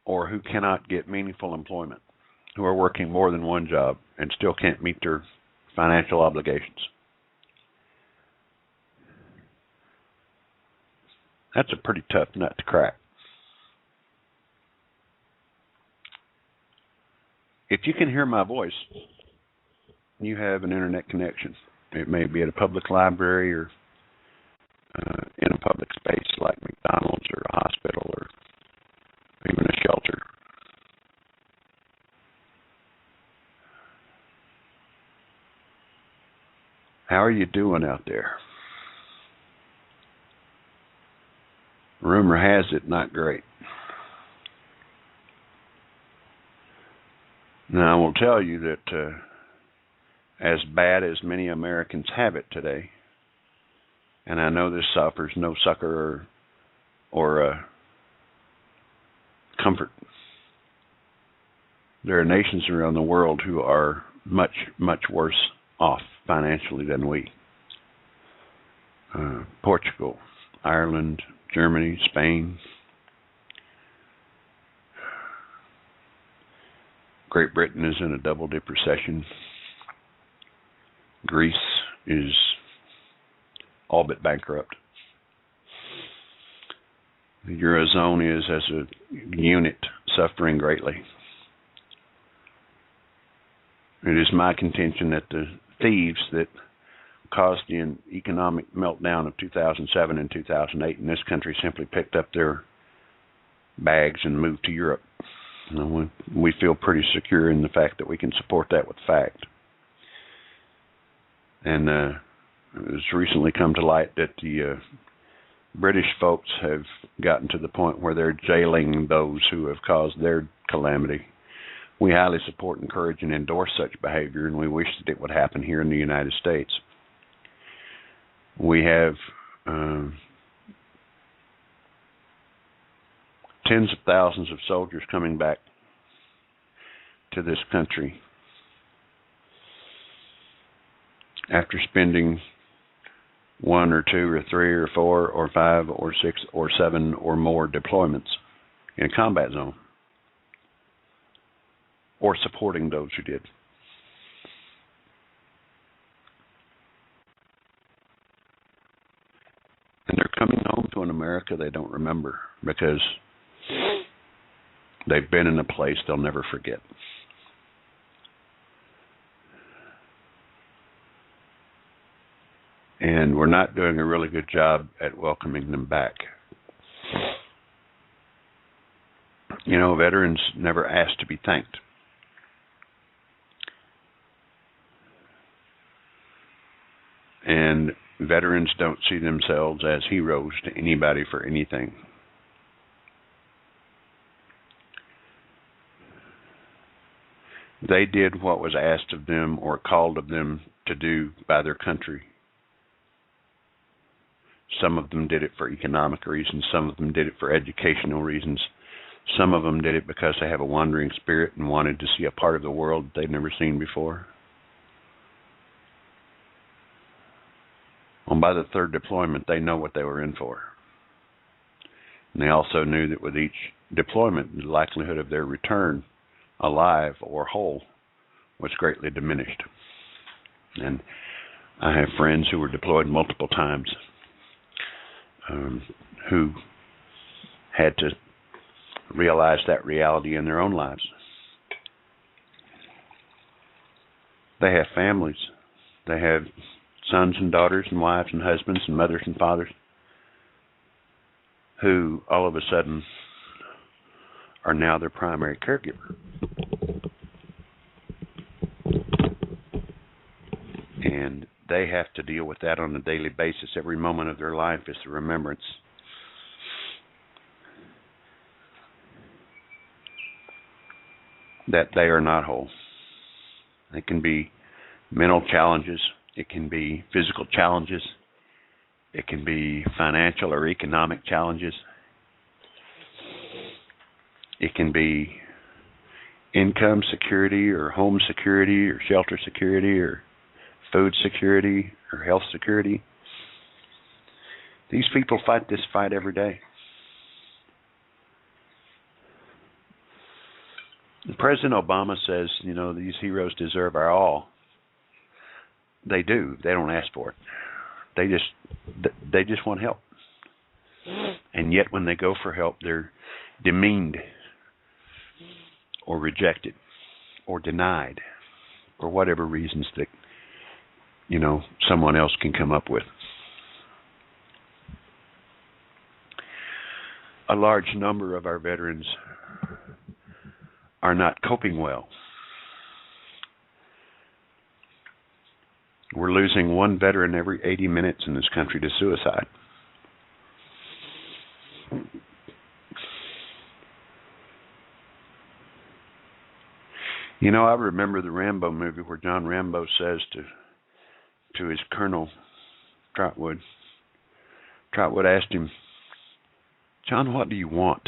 Or who cannot get meaningful employment, who are working more than one job and still can't meet their financial obligations. That's a pretty tough nut to crack. If you can hear my voice, you have an internet connection. It may be at a public library or in a public space like McDonald's or a hospital or even a shelter. How are you doing out there? Rumor has it, not great. Now, I will tell you that as bad as many Americans have it today, and I know this offers no succor or comfort, there are nations around the world who are much, much worse off financially than we. Portugal, Ireland, Germany, Spain, Great Britain is in a double-dip recession. Greece is all but bankrupt. The Eurozone is, as a unit, suffering greatly. It is my contention that the thieves that caused the economic meltdown of 2007 and 2008 in this country simply picked up their bags and moved to Europe. We feel pretty secure in the fact that we can support that with fact. And it has recently come to light that the British folks have gotten to the point where they're jailing those who have caused their calamity. We highly support, encourage, and endorse such behavior, and we wish that it would happen here in the United States. We have tens of thousands of soldiers coming back to this country after spending 1 or 2 or 3 or 4 or 5 or 6 or 7 or more deployments in a combat zone, or supporting those who did. And they're coming home to an America they don't remember because they've been in a place they'll never forget. And we're not doing a really good job at welcoming them back. You know, veterans never ask to be thanked. And veterans don't see themselves as heroes to anybody for anything. They did what was asked of them or called of them to do by their country. Some of them did it for economic reasons. Some of them did it for educational reasons. Some of them did it because they have a wandering spirit and wanted to see a part of the world they'd never seen before. And by the third deployment, they know what they were in for. And they also knew that with each deployment, the likelihood of their return alive or whole was greatly diminished. And I have friends who were deployed multiple times who had to realize that reality in their own lives. They have families. They have sons and daughters and wives and husbands and mothers and fathers who all of a sudden are now their primary caregiver. And they have to deal with that on a daily basis. Every moment of their life is a remembrance. That they are not whole. It can be mental challenges. It can be physical challenges. It can be financial or economic challenges. It can be income security or home security or shelter security or food security or health security. These people fight this fight every day. President Obama says, you know, these heroes deserve our all. They do. They don't ask for it. They just want help. And yet when they go for help, they're demeaned or rejected or denied for whatever reasons that, you know, someone else can come up with. A large number of our veterans are not coping well. We're losing one veteran every 80 minutes in this country to suicide. You know, I remember the Rambo movie where John Rambo says to his Colonel Trotwood asked him, "John, what do you want?"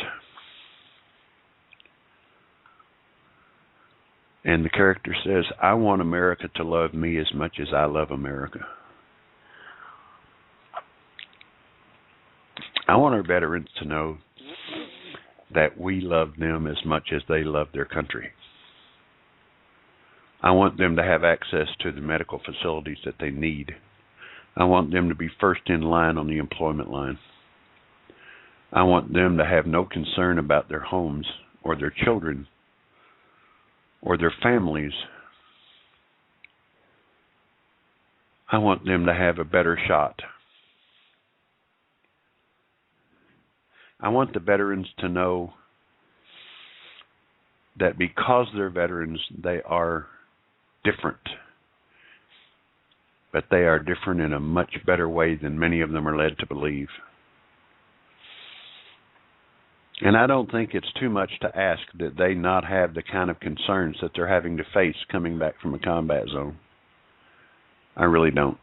And the character says, "I want America to love me as much as I love America." I want our veterans to know that we love them as much as they love their country. I want them to have access to the medical facilities that they need. I want them to be first in line on the employment line. I want them to have no concern about their homes or their children or their families. I want them to have a better shot. I want the veterans to know that because they're veterans, they are different. But they are different in a much better way than many of them are led to believe. And I don't think it's too much to ask that they not have the kind of concerns that they're having to face coming back from a combat zone. I really don't.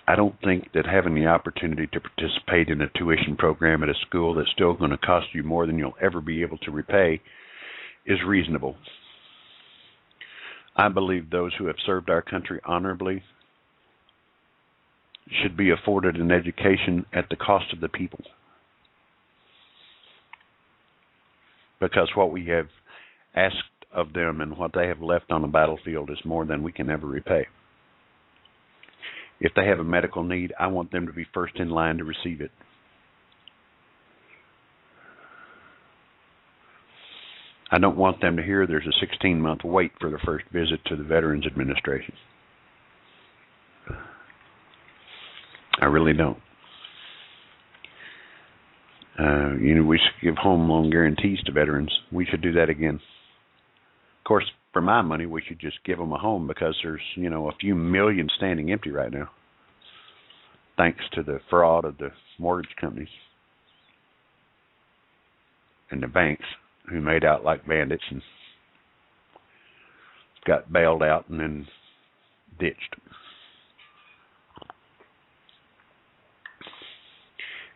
I don't think that having the opportunity to participate in a tuition program at a school that's still going to cost you more than you'll ever be able to repay is reasonable. I believe those who have served our country honorably should be afforded an education at the cost of the people. Because what we have asked of them and what they have left on the battlefield is more than we can ever repay. If they have a medical need, I want them to be first in line to receive it. I don't want them to hear there's a 16-month wait for the first visit to the Veterans Administration. I really don't. We should give home loan guarantees to veterans. We should do that again. Of course, for my money, we should just give them a home because there's, a few million standing empty right now, thanks to the fraud of the mortgage companies and the banks who made out like bandits and got bailed out and then ditched.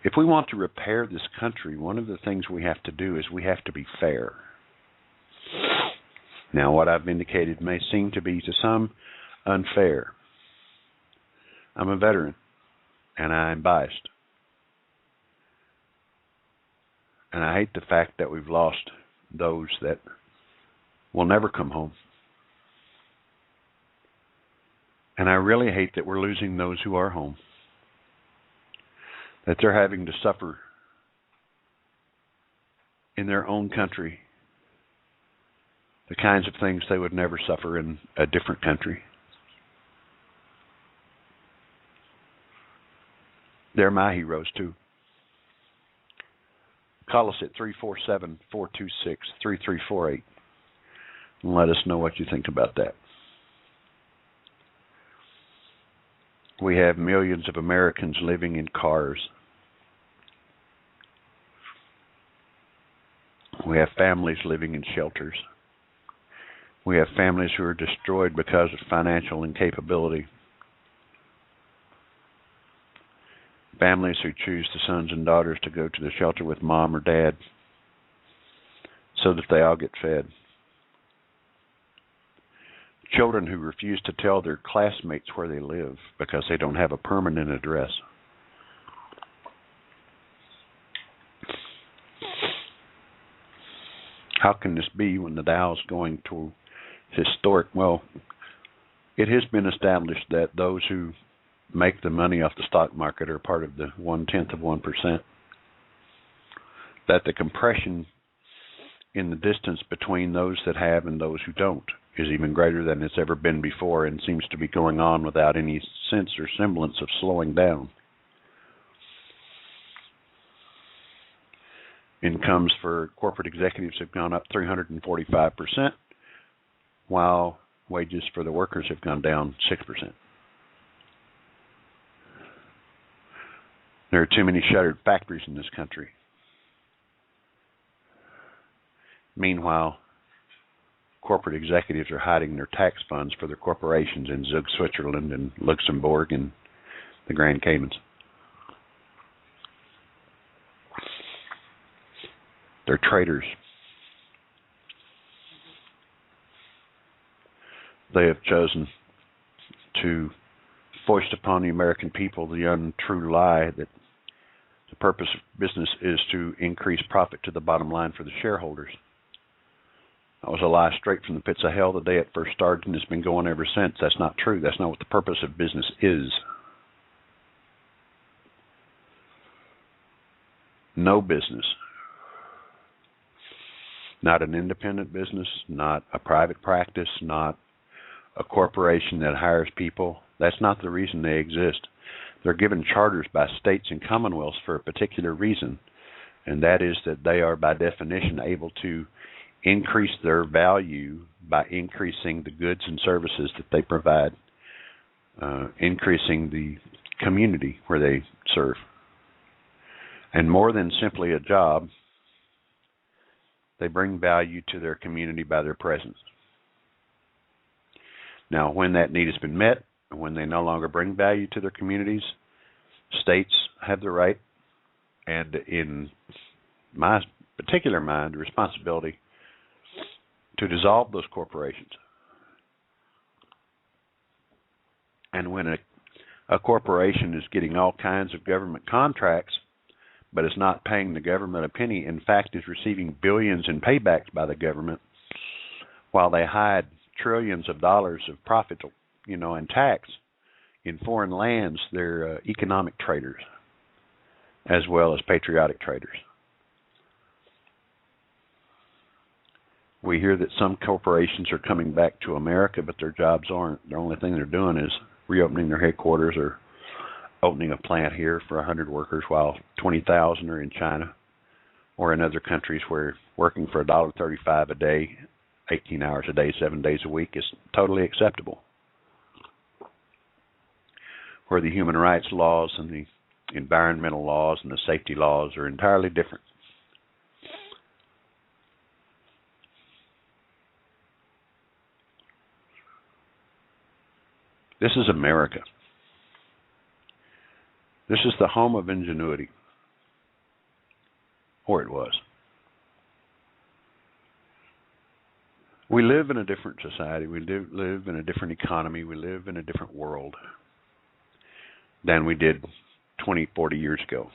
If we want to repair this country, one of the things we have to do is we have to be fair. Now, what I've indicated may seem to be to some unfair. I'm a veteran, and I'm biased. And I hate the fact that we've lost those that will never come home. And I really hate that we're losing those who are home, that they're having to suffer in their own country the kinds of things they would never suffer in a different country. They're my heroes, too. Call us at 347-426-3348 and let us know what you think about that. We have millions of Americans living in cars. We have families living in shelters. We have families who are destroyed because of financial incapability. Families who choose the sons and daughters to go to the shelter with mom or dad so that they all get fed. Children who refuse to tell their classmates where they live because they don't have a permanent address. How can this be when the Dow's going to historic? Well, it has been established that those who make the money off the stock market are part of the 0.1%. That the compression in the distance between those that have and those who don't is even greater than it's ever been before and seems to be going on without any sense or semblance of slowing down. Incomes for corporate executives have gone up 345%, while wages for the workers have gone down 6%. There are too many shuttered factories in this country. Meanwhile, corporate executives are hiding their tax funds for their corporations in Zug, Switzerland, and Luxembourg, and the Grand Caymans. They're traitors. They have chosen to foist upon the American people the untrue lie that the purpose of business is to increase profit to the bottom line for the shareholders. That was a lie straight from the pits of hell the day it first started, and it's been going ever since. That's not true. That's not what the purpose of business is. No business, not an independent business, not a private practice, not a corporation that hires people. That's not the reason they exist. They're given charters by states and commonwealths for a particular reason, and that is that they are by definition able to increase their value by increasing the goods and services that they provide, increasing the community where they serve. And more than simply a job, they bring value to their community by their presence. Now, when that need has been met, and when they no longer bring value to their communities, states have the right, and in my particular mind, the responsibility to dissolve those corporations. And when a corporation is getting all kinds of government contracts, but is not paying the government a penny, in fact is receiving billions in paybacks by the government, while they hide trillions of dollars of profit, in tax, In foreign lands, they're economic traders as well as patriotic traders. We hear that some corporations are coming back to America, but their jobs aren't. The only thing they're doing is reopening their headquarters or opening a plant here for 100 workers while 20,000 are in China or in other countries where working for $1.35 a day, 18 hours a day, 7 days a week is totally acceptable. Where the human rights laws and the environmental laws and the safety laws are entirely different. This is America. This is the home of ingenuity. Or it was. We live in a different society. We live in a different economy. We live in a different world than we did 20, 40 years ago.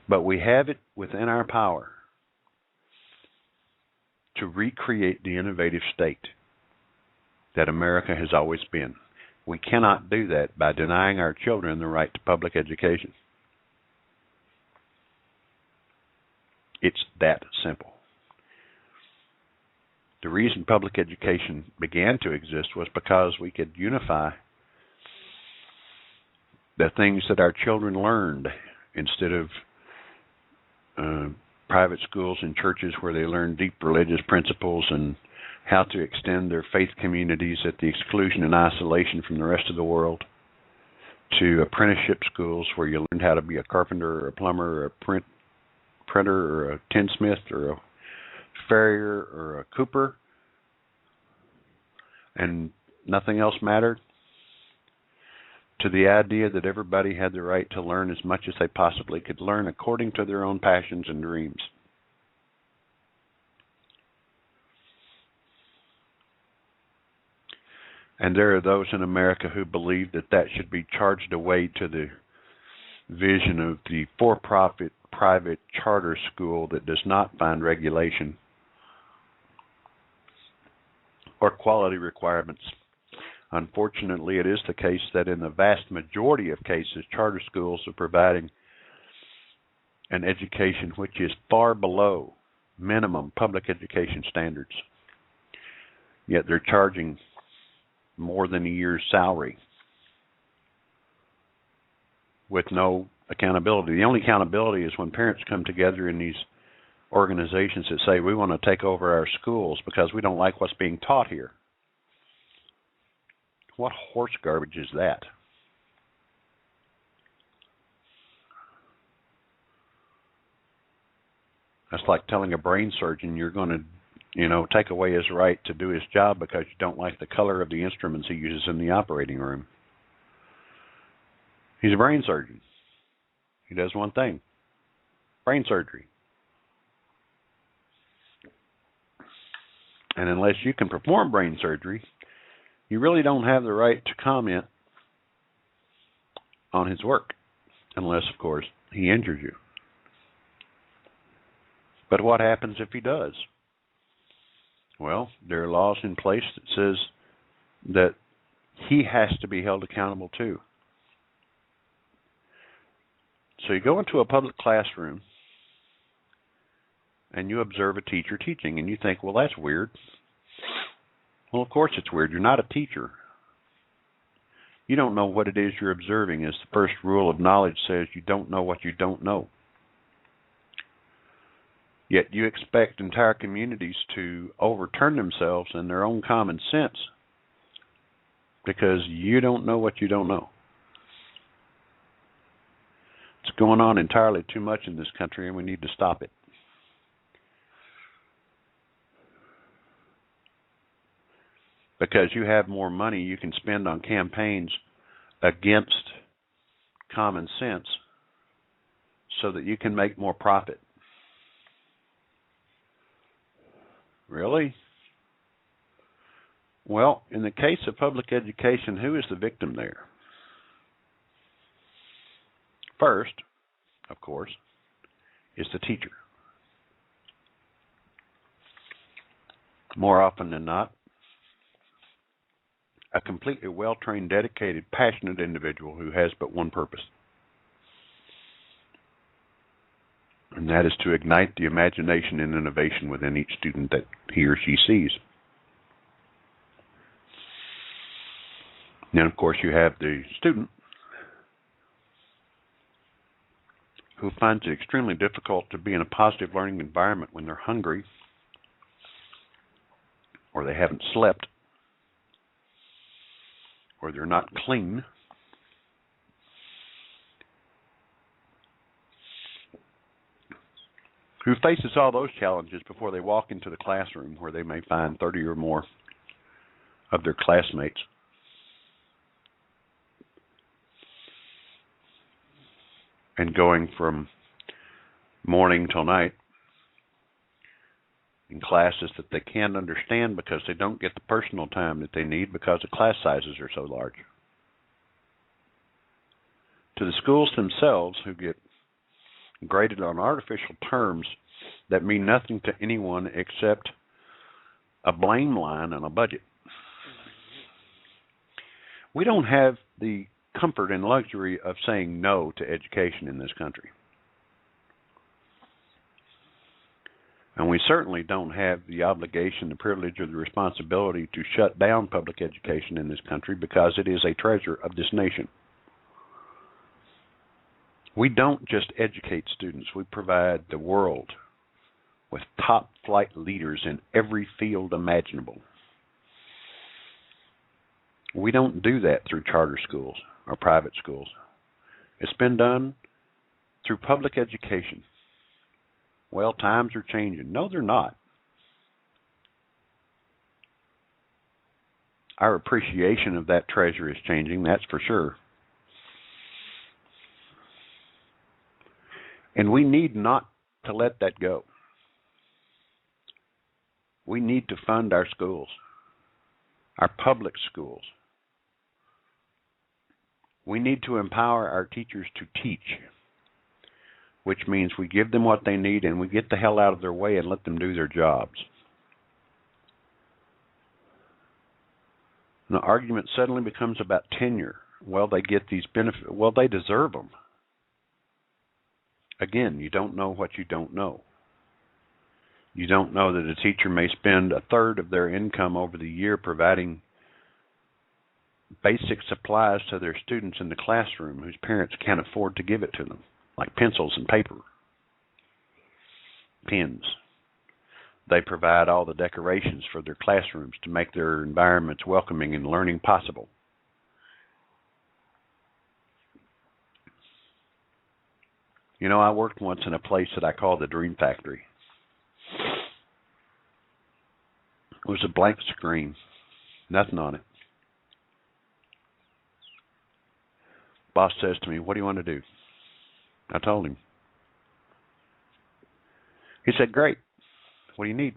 But we have it within our power to recreate the innovative state that America has always been. We cannot do that by denying our children the right to public education. It's that simple. The reason public education began to exist was because we could unify the things that our children learned instead of private schools and churches where they learn deep religious principles and how to extend their faith communities at the exclusion and isolation from the rest of the world, to apprenticeship schools where you learned how to be a carpenter or a plumber or a printer or a tinsmith or a farrier or a cooper, and nothing else mattered, to the idea that everybody had the right to learn as much as they possibly could learn according to their own passions and dreams. And there are those in America who believe that that should be charged away to the vision of the for-profit private charter school that does not find regulation or quality requirements. Unfortunately, it is the case that in the vast majority of cases, charter schools are providing an education which is far below minimum public education standards. Yet they're charging more than a year's salary with no accountability. The only accountability is when parents come together in these organizations that say, we want to take over our schools because we don't like what's being taught here. What horse garbage is that? That's like telling a brain surgeon you're going to, take away his right to do his job because you don't like the color of the instruments he uses in the operating room. He's a brain surgeon. He does one thing: brain surgery. And unless you can perform brain surgery, you really don't have the right to comment on his work, unless, of course, he injures you. But what happens if he does? Well, there are laws in place that says that he has to be held accountable too. So you go into a public classroom and you observe a teacher teaching, and you think, well, that's weird. Well, of course it's weird. You're not a teacher. You don't know what it is you're observing. As the first rule of knowledge says, you don't know what you don't know. Yet you expect entire communities to overturn themselves in their own common sense because you don't know what you don't know. It's going on entirely too much in this country, and we need to stop it. Because you have more money you can spend on campaigns against common sense so that you can make more profit. Really? Well, in the case of public education, who is the victim there? First, of course, is the teacher. More often than not, a completely well-trained, dedicated, passionate individual who has but one purpose, and that is to ignite the imagination and innovation within each student that he or she sees. Then, of course, you have the student who finds it extremely difficult to be in a positive learning environment when they're hungry, or they haven't slept, or they're not clean, who faces all those challenges before they walk into the classroom where they may find 30 or more of their classmates. And going from morning till night in classes that they can't understand because they don't get the personal time that they need because the class sizes are so large. To the schools themselves, who get graded on artificial terms that mean nothing to anyone except a blame line and a budget. We don't have the comfort and luxury of saying no to education in this country. And we certainly don't have the obligation, the privilege, or the responsibility to shut down public education in this country because it is a treasure of this nation. We don't just educate students, we provide the world with top flight leaders in every field imaginable. We don't do that through charter schools or private schools. It's been done through public education. Well, times are changing. No, they're not. Our appreciation of that treasure is changing, that's for sure. And we need not to let that go. We need to fund our schools, our public schools. We need to empower our teachers to teach, which means we give them what they need and we get the hell out of their way and let them do their jobs. And the argument suddenly becomes about tenure. Well, they get these benefits. Well, they deserve them. Again, you don't know what you don't know. You don't know that a teacher may spend a third of their income over the year providing basic supplies to their students in the classroom whose parents can't afford to give it to them, like pencils and paper, pens. They provide all the decorations for their classrooms to make their environments welcoming and learning possible. You know, I worked once in a place that I call the Dream Factory. It was a blank screen, nothing on it. Boss says to me, "What do you want to do?" I told him. He said, "Great. What do you need?"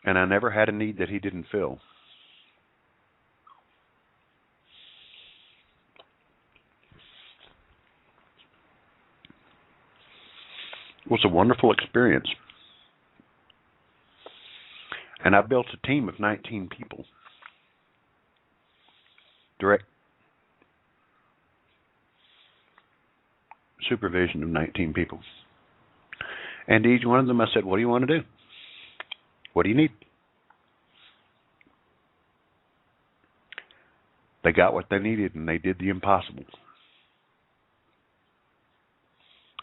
And I never had a need that he didn't fill. It was a wonderful experience. And I built a team of 19 people. Direct supervision of 19 people. And each one of them I said, "What do you want to do? What do you need?" They got what they needed and they did the impossible.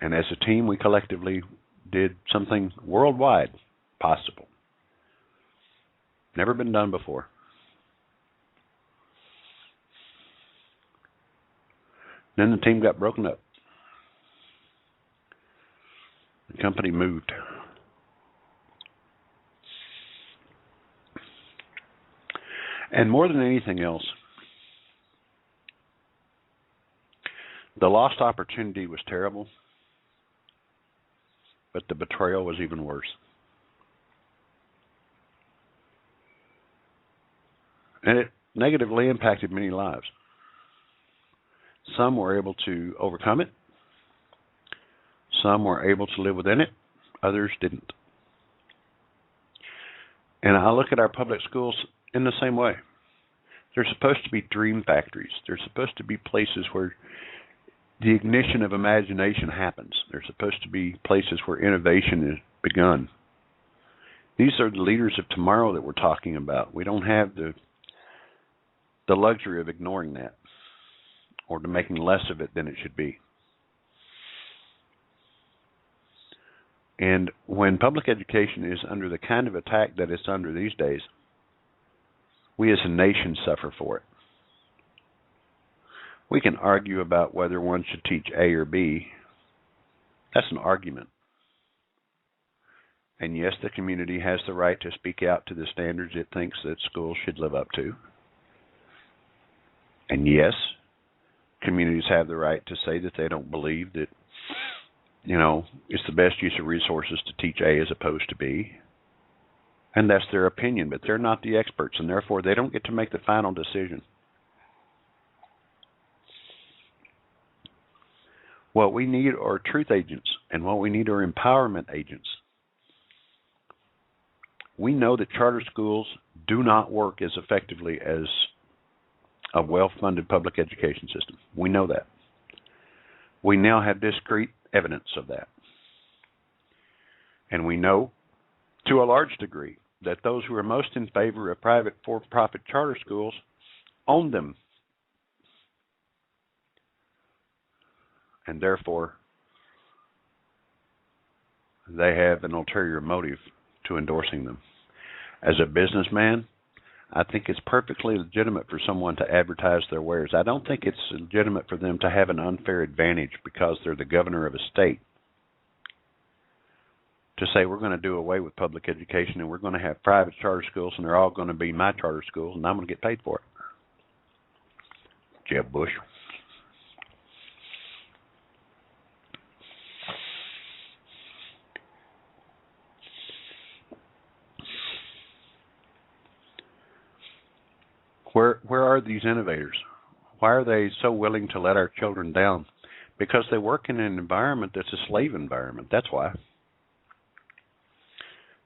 And as a team, we collectively did something worldwide possible. Never been done before. Then the team got broken up. The company moved. And more than anything else, the lost opportunity was terrible, but the betrayal was even worse. And it negatively impacted many lives. Some were able to overcome it. Some were able to live within it. Others didn't. And I look at our public schools in the same way. They're supposed to be dream factories. They're supposed to be places where the ignition of imagination happens. They're supposed to be places where innovation is begun. These are the leaders of tomorrow that we're talking about. We don't have the luxury of ignoring that or to making less of it than it should be. And when public education is under the kind of attack that it's under these days, we as a nation suffer for it. We can argue about whether one should teach A or B. That's an argument. And yes, the community has the right to speak out to the standards it thinks that schools should live up to. And yes, communities have the right to say that they don't believe that, it's the best use of resources to teach A as opposed to B. And that's their opinion, but they're not the experts, and therefore they don't get to make the final decision. What we need are truth agents, and what we need are empowerment agents. We know that charter schools do not work as effectively as a well-funded public education system. We know that. We now have discrete evidence of that. And we know, to a large degree, that those who are most in favor of private for-profit charter schools own them. And therefore, they have an ulterior motive to endorsing them. As a businessman, I think it's perfectly legitimate for someone to advertise their wares. I don't think it's legitimate for them to have an unfair advantage because they're the governor of a state to say we're going to do away with public education and we're going to have private charter schools and they're all going to be my charter schools and I'm going to get paid for it. Jeb Bush. Where are these innovators? Why are they so willing to let our children down? Because they work in an environment that's a slave environment. That's why.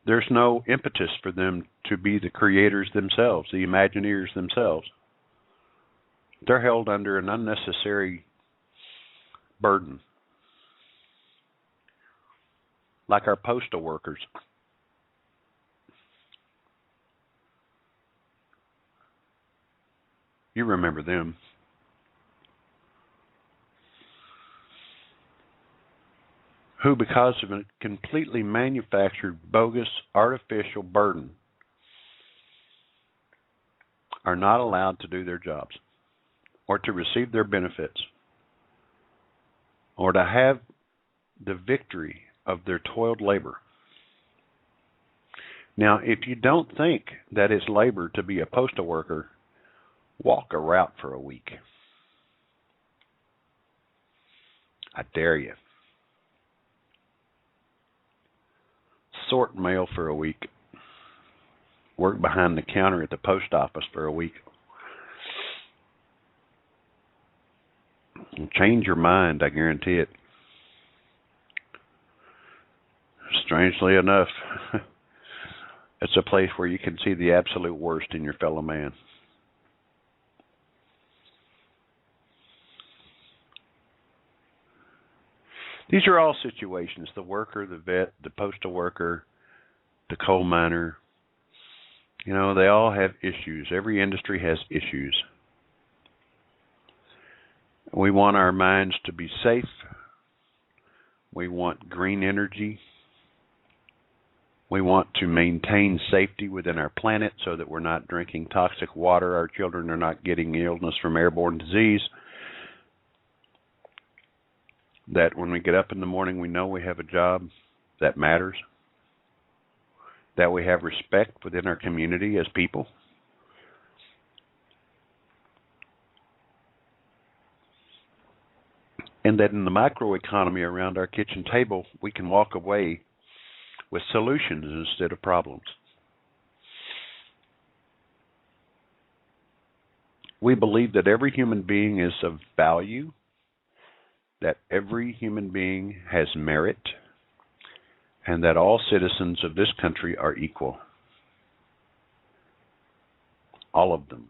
There's no impetus for them to be the creators themselves, the Imagineers themselves. They're held under an unnecessary burden. Like our postal workers. You remember them. Who, because of a completely manufactured, bogus, artificial burden, are not allowed to do their jobs, or to receive their benefits, or to have the victory of their toiled labor. Now, if you don't think that it's labor to be a postal worker, walk a route for a week. I dare you. Sort mail for a week. Work behind the counter at the post office for a week. And change your mind, I guarantee it. Strangely enough, it's a place where you can see the absolute worst in your fellow man. These are all situations, the worker, the vet, the postal worker, the coal miner. They all have issues. Every industry has issues. We want our minds to be safe. We want green energy. We want to maintain safety within our planet so that we're not drinking toxic water. Our children are not getting illness from airborne disease. That when we get up in the morning, we know we have a job that matters. That we have respect within our community as people. And that in the microeconomy around our kitchen table, we can walk away with solutions instead of problems. We believe that every human being is of value, that every human being has merit, and that all citizens of this country are equal. all of them.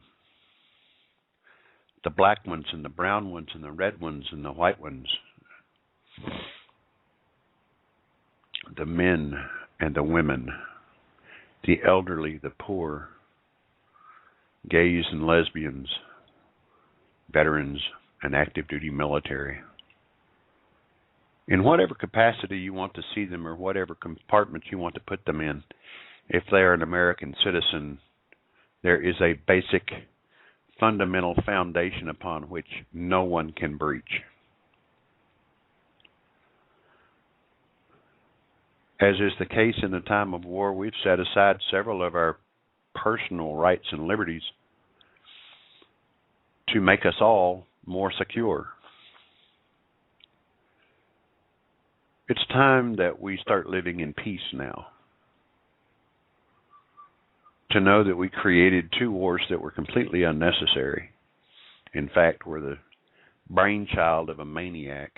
The black ones and the brown ones and the red ones and the white ones. The men and the women. The elderly, the poor. Gays and lesbians. Veterans and active duty military. In whatever capacity you want to see them or whatever compartment you want to put them in, if they are an American citizen, there is a basic, fundamental foundation upon which no one can breach. As is the case in the time of war, we've set aside several of our personal rights and liberties to make us all more secure. It's time that we start living in peace now. To know that we created two wars that were completely unnecessary. In fact, were the brainchild of a maniac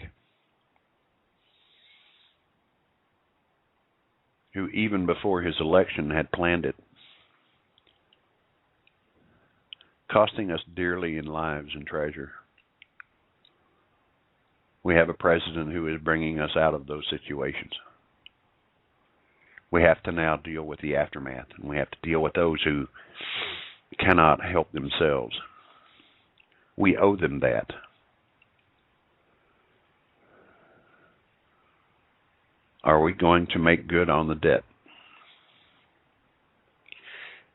who even before his election had planned it, costing us dearly in lives and treasure. We have a president who is bringing us out of those situations. We have to now deal with the aftermath, and we have to deal with those who cannot help themselves. We owe them that. Are we going to make good on the debt?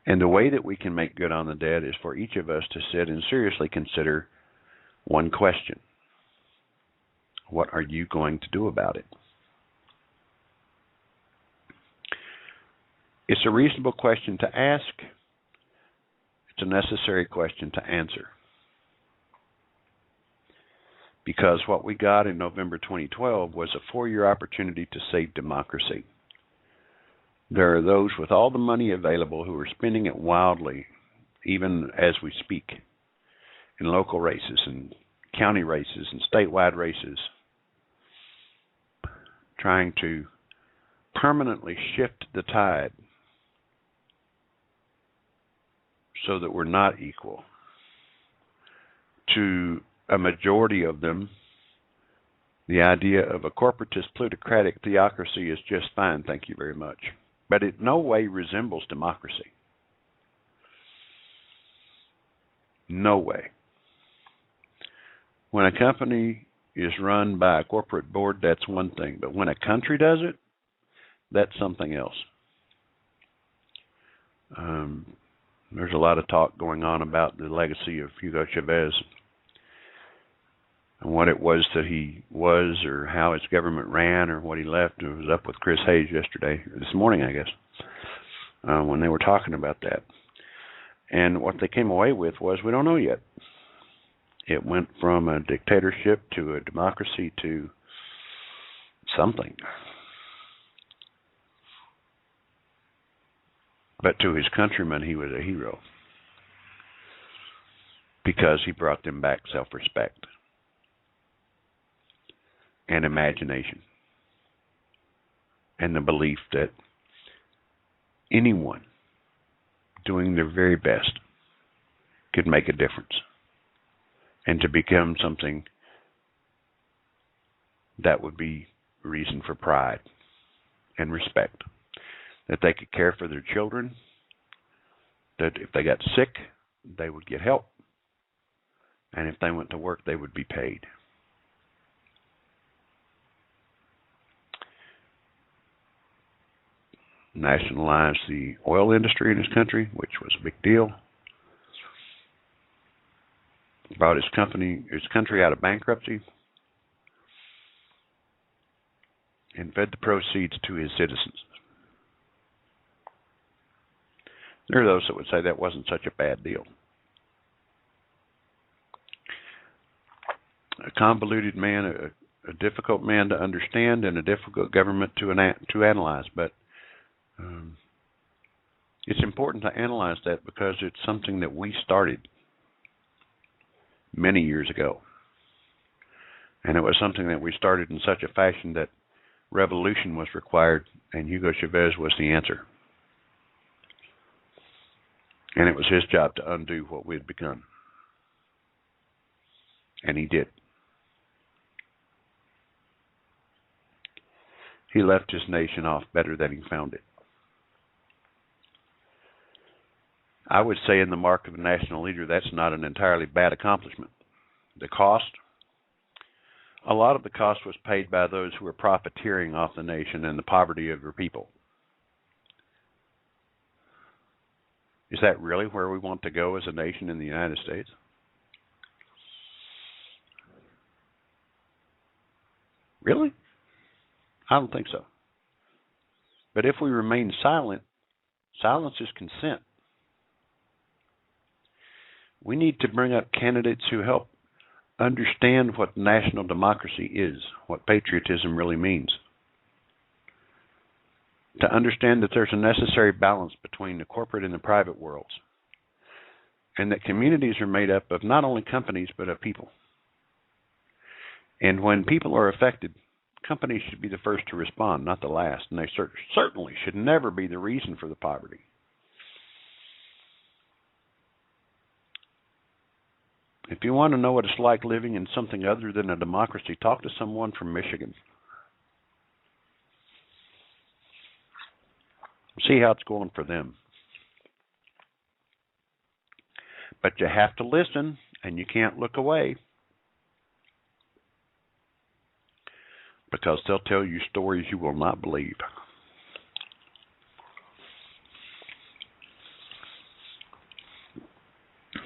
And the way that we can make good on the debt is for each of us to sit and seriously consider one question. What are you going to do about it? It's a reasonable question to ask. It's a necessary question to answer. Because what we got in November 2012 was a 4-year opportunity to save democracy. There are those with all the money available who are spending it wildly, even as we speak, in local races and county races and statewide races, trying to permanently shift the tide so that we're not equal. To a majority of them, the idea of a corporatist plutocratic theocracy is just fine, thank you very much. But it no way resembles democracy. No way. When a company is run by a corporate board, that's one thing. But when a country does it, that's something else. There's a lot of talk going on about the legacy of Hugo Chavez and what it was that he was, or how his government ran, or what he left. It was up with Chris Hayes this morning, I guess, when they were talking about that. And what they came away with was, we don't know yet. It went from a dictatorship to a democracy to something. But to his countrymen, he was a hero because he brought them back self-respect and imagination and the belief that anyone doing their very best could make a difference and to become something that would be reason for pride and respect. That they could care for their children, that if they got sick, they would get help, and if they went to work, they would be paid. Nationalized the oil industry in his country, which was a big deal. Brought his country out of bankruptcy, and fed the proceeds to his citizens. There are those that would say that wasn't such a bad deal. A convoluted man, a difficult man to understand, and a difficult government to analyze. But it's important to analyze that because it's something that we started many years ago. And it was something that we started in such a fashion that revolution was required, and Hugo Chavez was the answer. And it was his job to undo what we had begun. And he did. He left his nation off better than he found it. I would say in the mark of a national leader, that's not an entirely bad accomplishment. The cost? A lot of the cost was paid by those who were profiteering off the nation and the poverty of their people. Is that really where we want to go as a nation in the United States? Really? I don't think so. But if we remain silent, silence is consent. We need to bring up candidates who help understand what national democracy is, what patriotism really means. To understand that there's a necessary balance between the corporate and the private worlds, and that communities are made up of not only companies but of people. And when people are affected, companies should be the first to respond, not the last, and they certainly should never be the reason for the poverty. If you want to know what it's like living in something other than a democracy, talk to someone from Michigan. See how it's going for them. But you have to listen, and you can't look away, because they'll tell you stories you will not believe.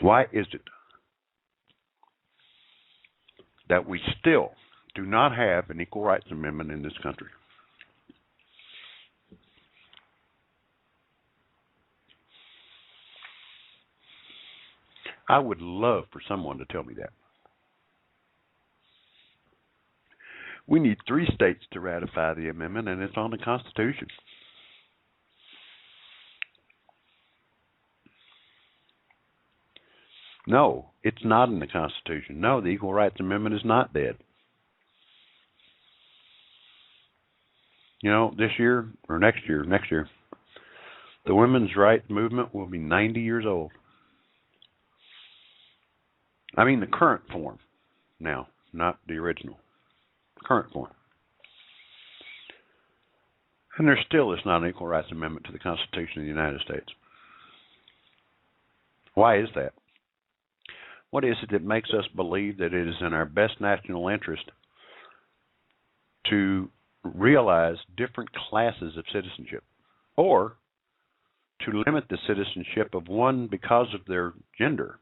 Why is it that we still do not have an Equal Rights Amendment in this country? I would love for someone to tell me that. We need 3 states to ratify the amendment, and it's on the Constitution. No, it's not in the Constitution. No, the Equal Rights Amendment is not dead. You know, this year, or next year, the women's rights movement will be 90 years old. I mean the current form now, not the original. Current form. And there still is not an Equal Rights Amendment to the Constitution of the United States. Why is that? What is it that makes us believe that it is in our best national interest to realize different classes of citizenship, or to limit the citizenship of one because of their gender?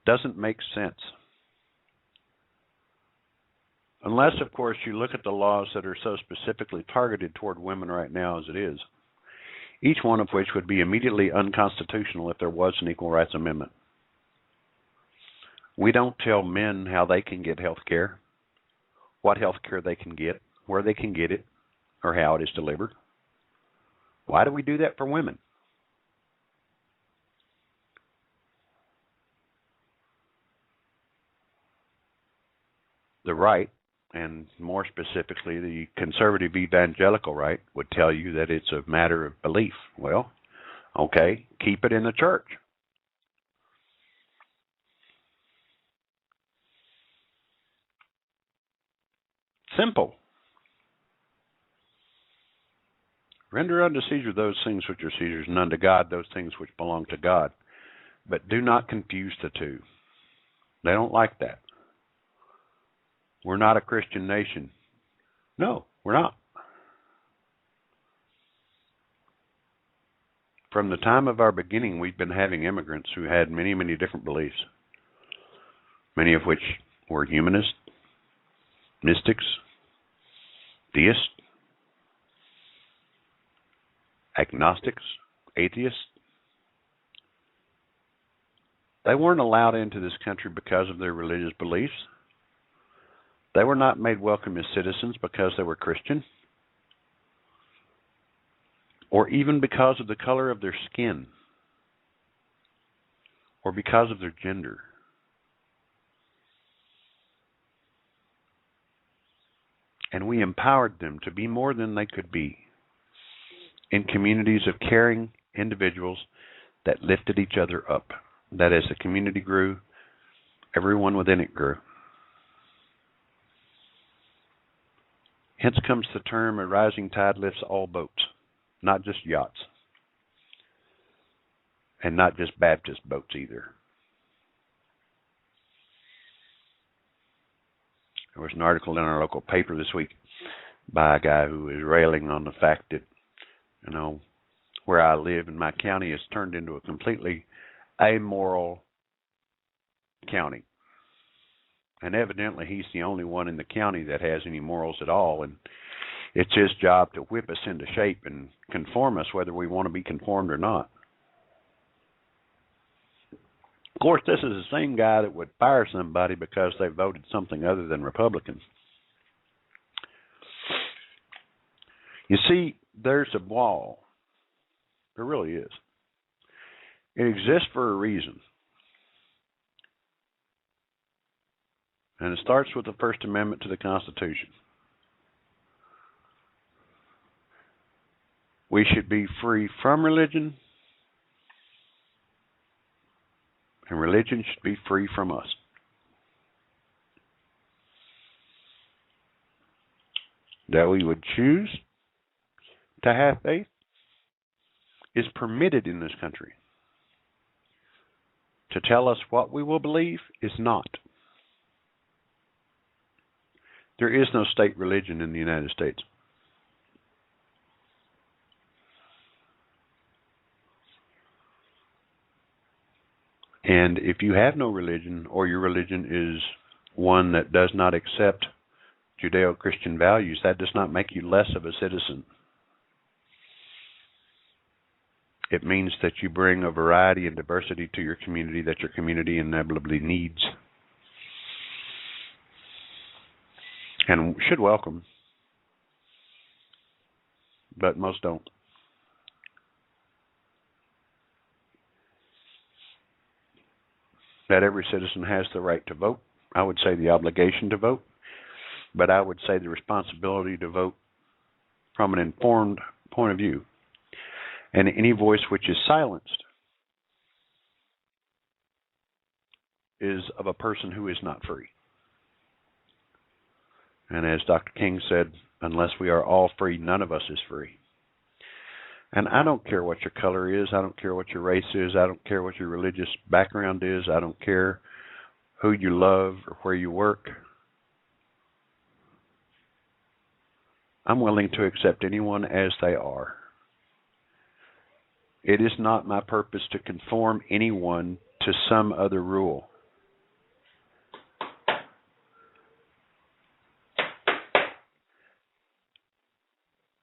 Doesn't make sense. Unless, of course, you look at the laws that are so specifically targeted toward women right now as it is, each one of which would be immediately unconstitutional if there was an Equal Rights Amendment. We don't tell men how they can get health care, what health care they can get, where they can get it, or how it is delivered. Why do we do that for women? The right, and more specifically the conservative evangelical right, would tell you that it's a matter of belief. Well, okay, keep it in the church. Simple. Render unto Caesar those things which are Caesar's, and unto God those things which belong to God. But do not confuse the two. They don't like that. We're not a Christian nation. No, we're not. From the time of our beginning, we've been having immigrants who had many, many different beliefs, many of which were humanists, mystics, deists, agnostics, atheists. They weren't allowed into this country because of their religious beliefs. They were not made welcome as citizens because they were Christian, or even because of the color of their skin, or because of their gender. And we empowered them to be more than they could be. in communities of caring individuals that lifted each other up. That as the community grew, everyone within it grew. Hence comes the term, a rising tide lifts all boats, not just yachts, and not just Baptist boats either. There was an article in our local paper this week by a guy who is railing on the fact that, where I live in my county has turned into a completely amoral county. And evidently he's the only one in the county that has any morals at all, and it's his job to whip us into shape and conform us whether we want to be conformed or not. Of course, this is the same guy that would fire somebody because they voted something other than Republican. You see, there's a wall. There really is. It exists for a reason. And it starts with the First Amendment to the Constitution. We should be free from religion, and religion should be free from us. That we would choose to have faith is permitted in this country. To tell us what we will believe is not. There is no state religion in the United States. And if you have no religion, or your religion is one that does not accept Judeo-Christian values, that does not make you less of a citizen. It means that you bring a variety and diversity to your community that your community inevitably needs and should welcome, but most don't. That every citizen has the right to vote. I would say the obligation to vote, but I would say the responsibility to vote from an informed point of view. And any voice which is silenced is of a person who is not free. And as Dr. King said, unless we are all free, none of us is free. And I don't care what your color is. I don't care what your race is. I don't care what your religious background is. I don't care who you love or where you work. I'm willing to accept anyone as they are. It is not my purpose to conform anyone to some other rule.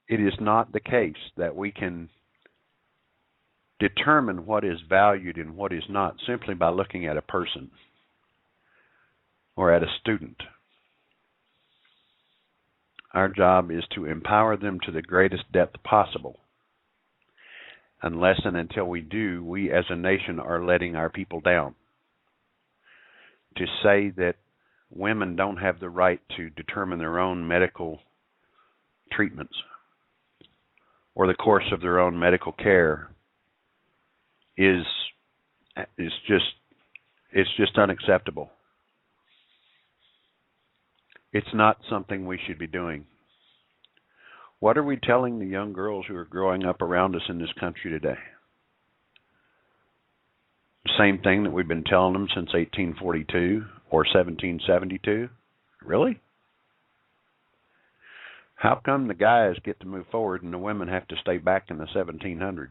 It is not the case that we can determine what is valued and what is not simply by looking at a person or at a student. Our job is to empower them to the greatest depth possible. Unless and until we do, we as a nation are letting our people down. To say that women don't have the right to determine their own medical treatments or the course of their own medical care is just unacceptable. It's not something we should be doing. What are we telling the young girls who are growing up around us in this country today? The same thing that we've been telling them since 1842 or 1772? Really? How come the guys get to move forward and the women have to stay back in the 1700s?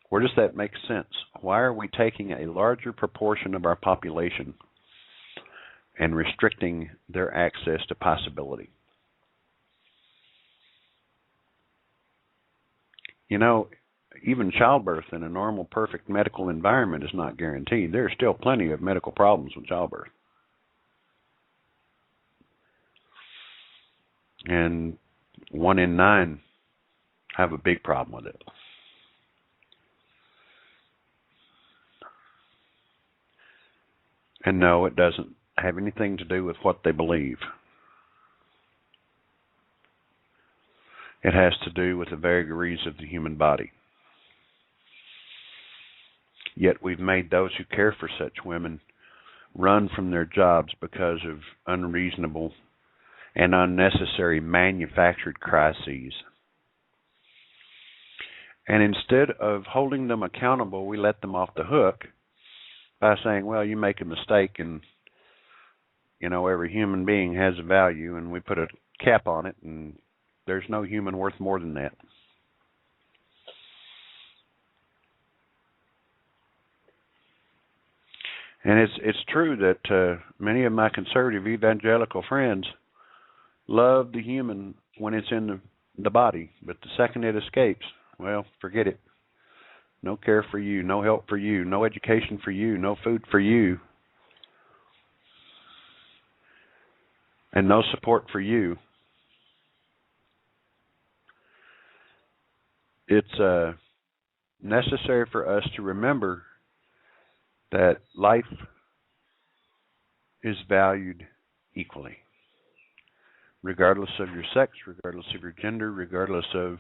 Where does that make sense? Why are we taking a larger proportion of our population and restricting their access to possibility? Even childbirth in a normal, perfect medical environment is not guaranteed. There are still plenty of medical problems with childbirth. And 1 in 9 have a big problem with it. And no, it doesn't have anything to do with what they believe. It has to do with the vagaries of the human body. Yet we've made those who care for such women run from their jobs because of unreasonable and unnecessary manufactured crises. And instead of holding them accountable, we let them off the hook by saying, well, you make a mistake and, every human being has a value, and we put a cap on it, and there's no human worth more than that. And it's true that many of my conservative evangelical friends love the human when it's in the body, but the second it escapes, well, forget it. No care for you, no help for you, no education for you, no food for you, and no support for you. It's necessary for us to remember that life is valued equally, regardless of your sex, regardless of your gender, regardless of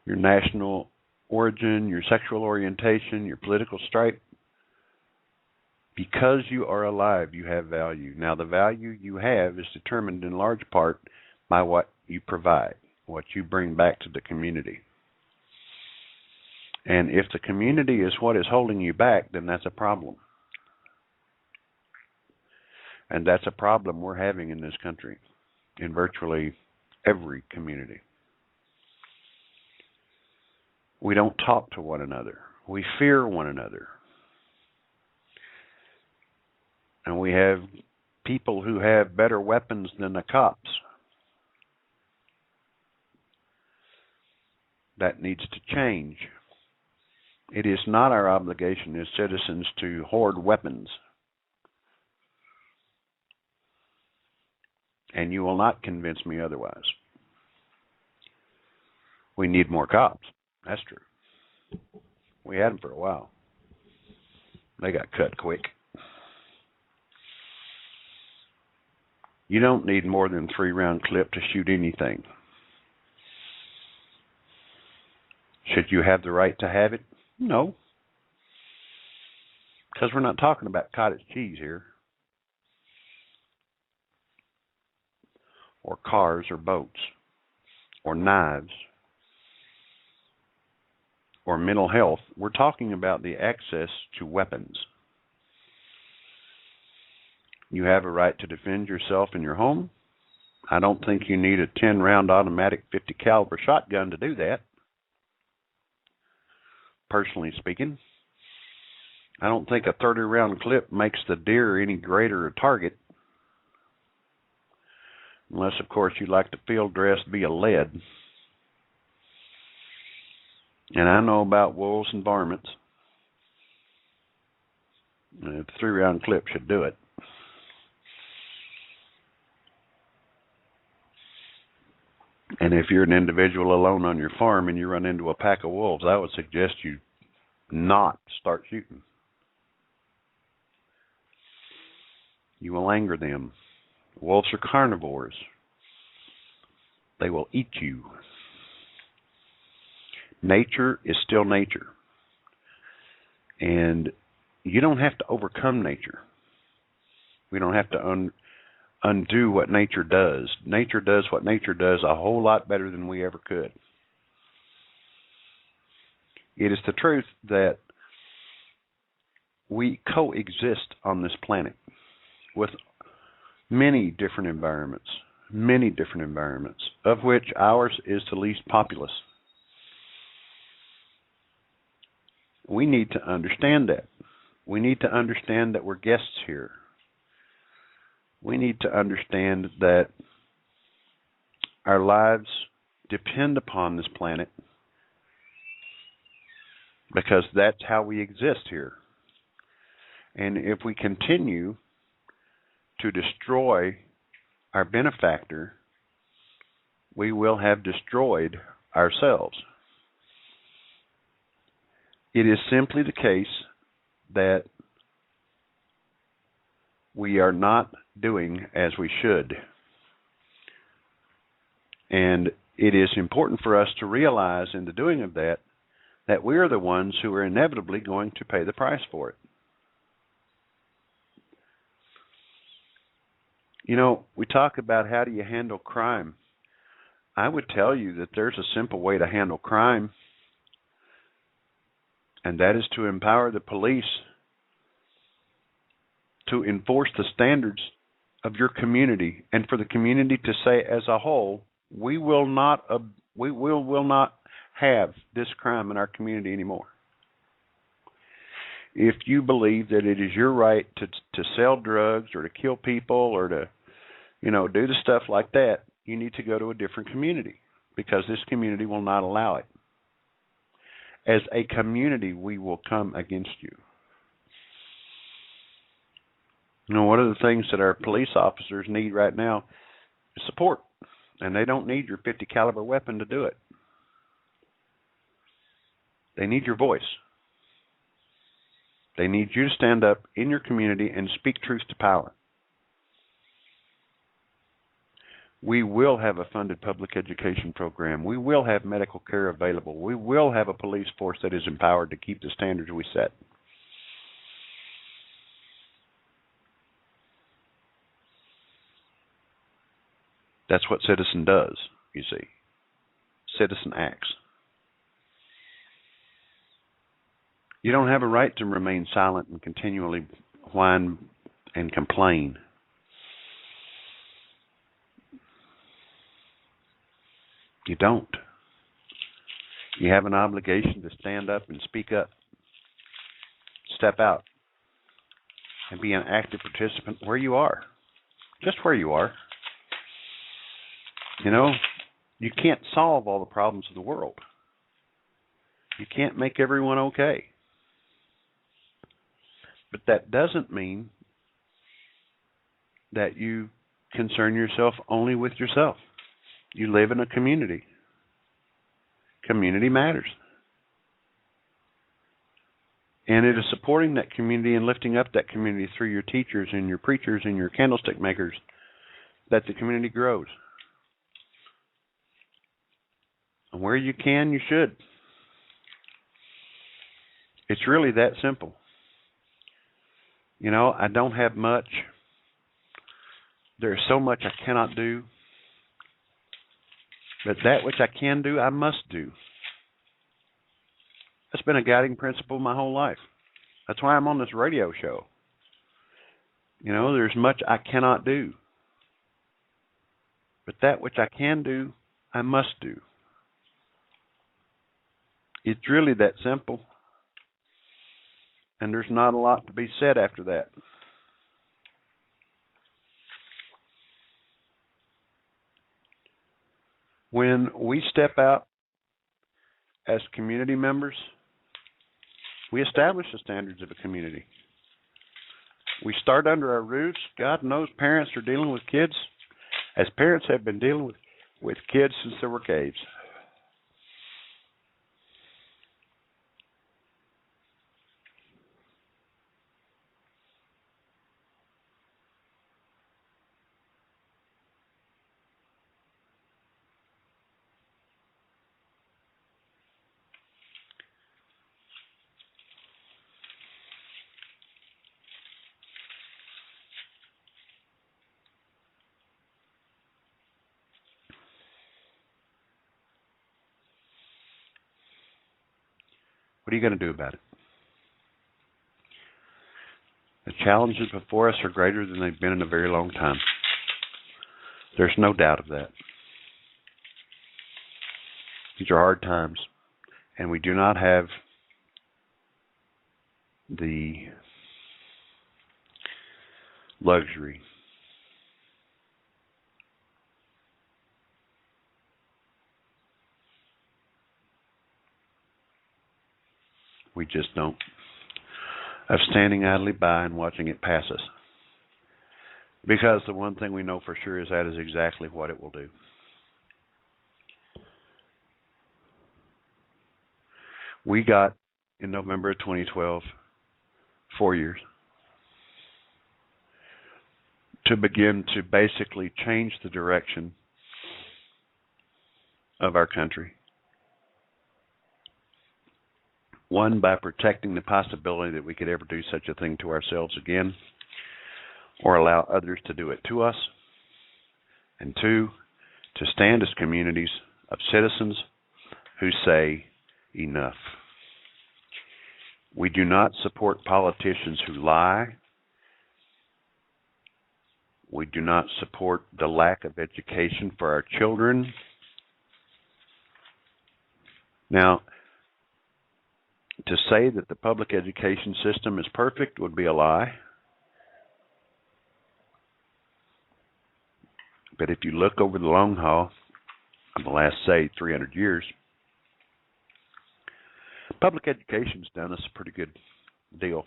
your national origin, your sexual orientation, your political stripe. Because you are alive, you have value. Now, the value you have is determined in large part by what you provide, what you bring back to the community. And if the community is what is holding you back, then that's a problem. And that's a problem we're having in this country, in virtually every community. We don't talk to one another. We fear one another. And we have people who have better weapons than the cops. That needs to change. It is not our obligation as citizens to hoard weapons. And you will not convince me otherwise. We need more cops. That's true. We had them for a while. They got cut quick. You don't need more than 3-round clip to shoot anything. Should you have the right to have it? No. Because we're not talking about cottage cheese here. Or cars or boats. Or knives. Or mental health. We're talking about the access to weapons. You have a right to defend yourself in your home. I don't think you need a 10-round automatic 50 caliber shotgun to do that. Personally speaking, I don't think a 30-round clip makes the deer any greater a target. Unless, of course, you like the field dress via lead. And I know about wolves and varmints. A 3-round clip should do it. And if you're an individual alone on your farm and you run into a pack of wolves, I would suggest you not start shooting. You will anger them. Wolves are carnivores. They will eat you. Nature is still nature. And you don't have to overcome nature. We don't have to undo what nature does. Nature does what nature does a whole lot better than we ever could. It is the truth that we coexist on this planet with many different environments, of which ours is the least populous. We need to understand that. We need to understand that we're guests here. We need to understand that our lives depend upon this planet because that's how we exist here. And if we continue to destroy our benefactor, we will have destroyed ourselves. It is simply the case that we are not doing as we should. And it is important for us to realize in the doing of that we are the ones who are inevitably going to pay the price for it. You know, we talk about how do you handle crime. I would tell you that there's a simple way to handle crime, and that is to empower the police to enforce the standards of your community, and for the community to say as a whole, we will not have this crime in our community anymore. If you believe that it is your right to sell drugs or to kill people or to, do the stuff like that, you need to go to a different community, because this community will not allow it. As a community, we will come against you. One of the things that our police officers need right now is support, and they don't need your 50 caliber weapon to do it. They need your voice. They need you to stand up in your community and speak truth to power. We will have a funded public education program. We will have medical care available. We will have a police force that is empowered to keep the standards we set. That's what citizen does, you see. Citizen acts. You don't have a right to remain silent and continually whine and complain. You don't. You have an obligation to stand up and speak up, step out, and be an active participant where you are, just where you are. You can't solve all the problems of the world. You can't make everyone okay. But that doesn't mean that you concern yourself only with yourself. You live in a community. Community matters. And it is supporting that community and lifting up that community through your teachers and your preachers and your candlestick makers that the community grows. And where you can, you should. It's really that simple. I don't have much. There's so much I cannot do. But that which I can do, I must do. That's been a guiding principle my whole life. That's why I'm on this radio show. There's much I cannot do. But that which I can do, I must do. It's really that simple. And there's not a lot to be said after that. When we step out as community members, we establish the standards of a community. We start under our roofs. God knows parents are dealing with kids, as parents have been dealing with kids since there were caves. What are you going to do about it? The challenges before us are greater than they've been in a very long time. There's no doubt of that. These are hard times, and we do not have the luxury we just don't, of standing idly by and watching it pass us. Because the one thing we know for sure is that is exactly what it will do. We got, in November of 2012, 4 years to begin to basically change the direction of our country. One, by protecting the possibility that we could ever do such a thing to ourselves again or allow others to do it to us. And two, to stand as communities of citizens who say enough. We do not support politicians who lie. We do not support the lack of education for our children. Now, to say that the public education system is perfect would be a lie. But if you look over the long haul of the last, say, 300 years, public education's done us a pretty good deal.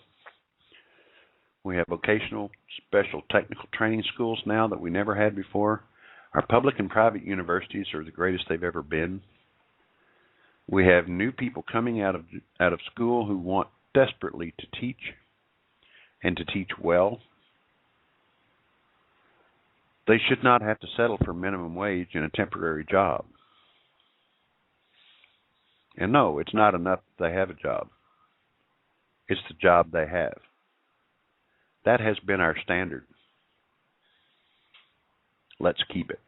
We have vocational, special technical training schools now that we never had before. Our public and private universities are the greatest they've ever been. We have new people coming out of school who want desperately to teach and to teach well. They should not have to settle for minimum wage in a temporary job. And no, it's not enough that they have a job. It's the job they have. That has been our standard. Let's keep it.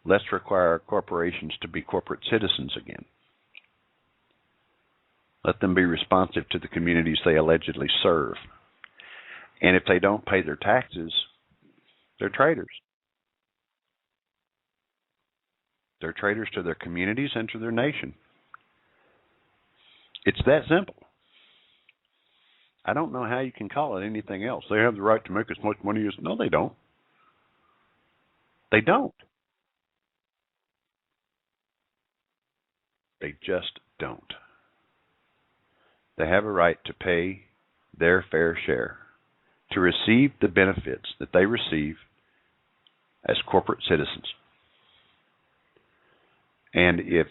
Let's require our corporations to be corporate citizens again. Let them be responsive to the communities they allegedly serve. And if they don't pay their taxes, they're traitors. They're traitors to their communities and to their nation. It's that simple. I don't know how you can call it anything else. They have the right to make as much money as... No, they don't. They don't. They just don't. They have a right to pay their fair share, to receive the benefits that they receive as corporate citizens. And if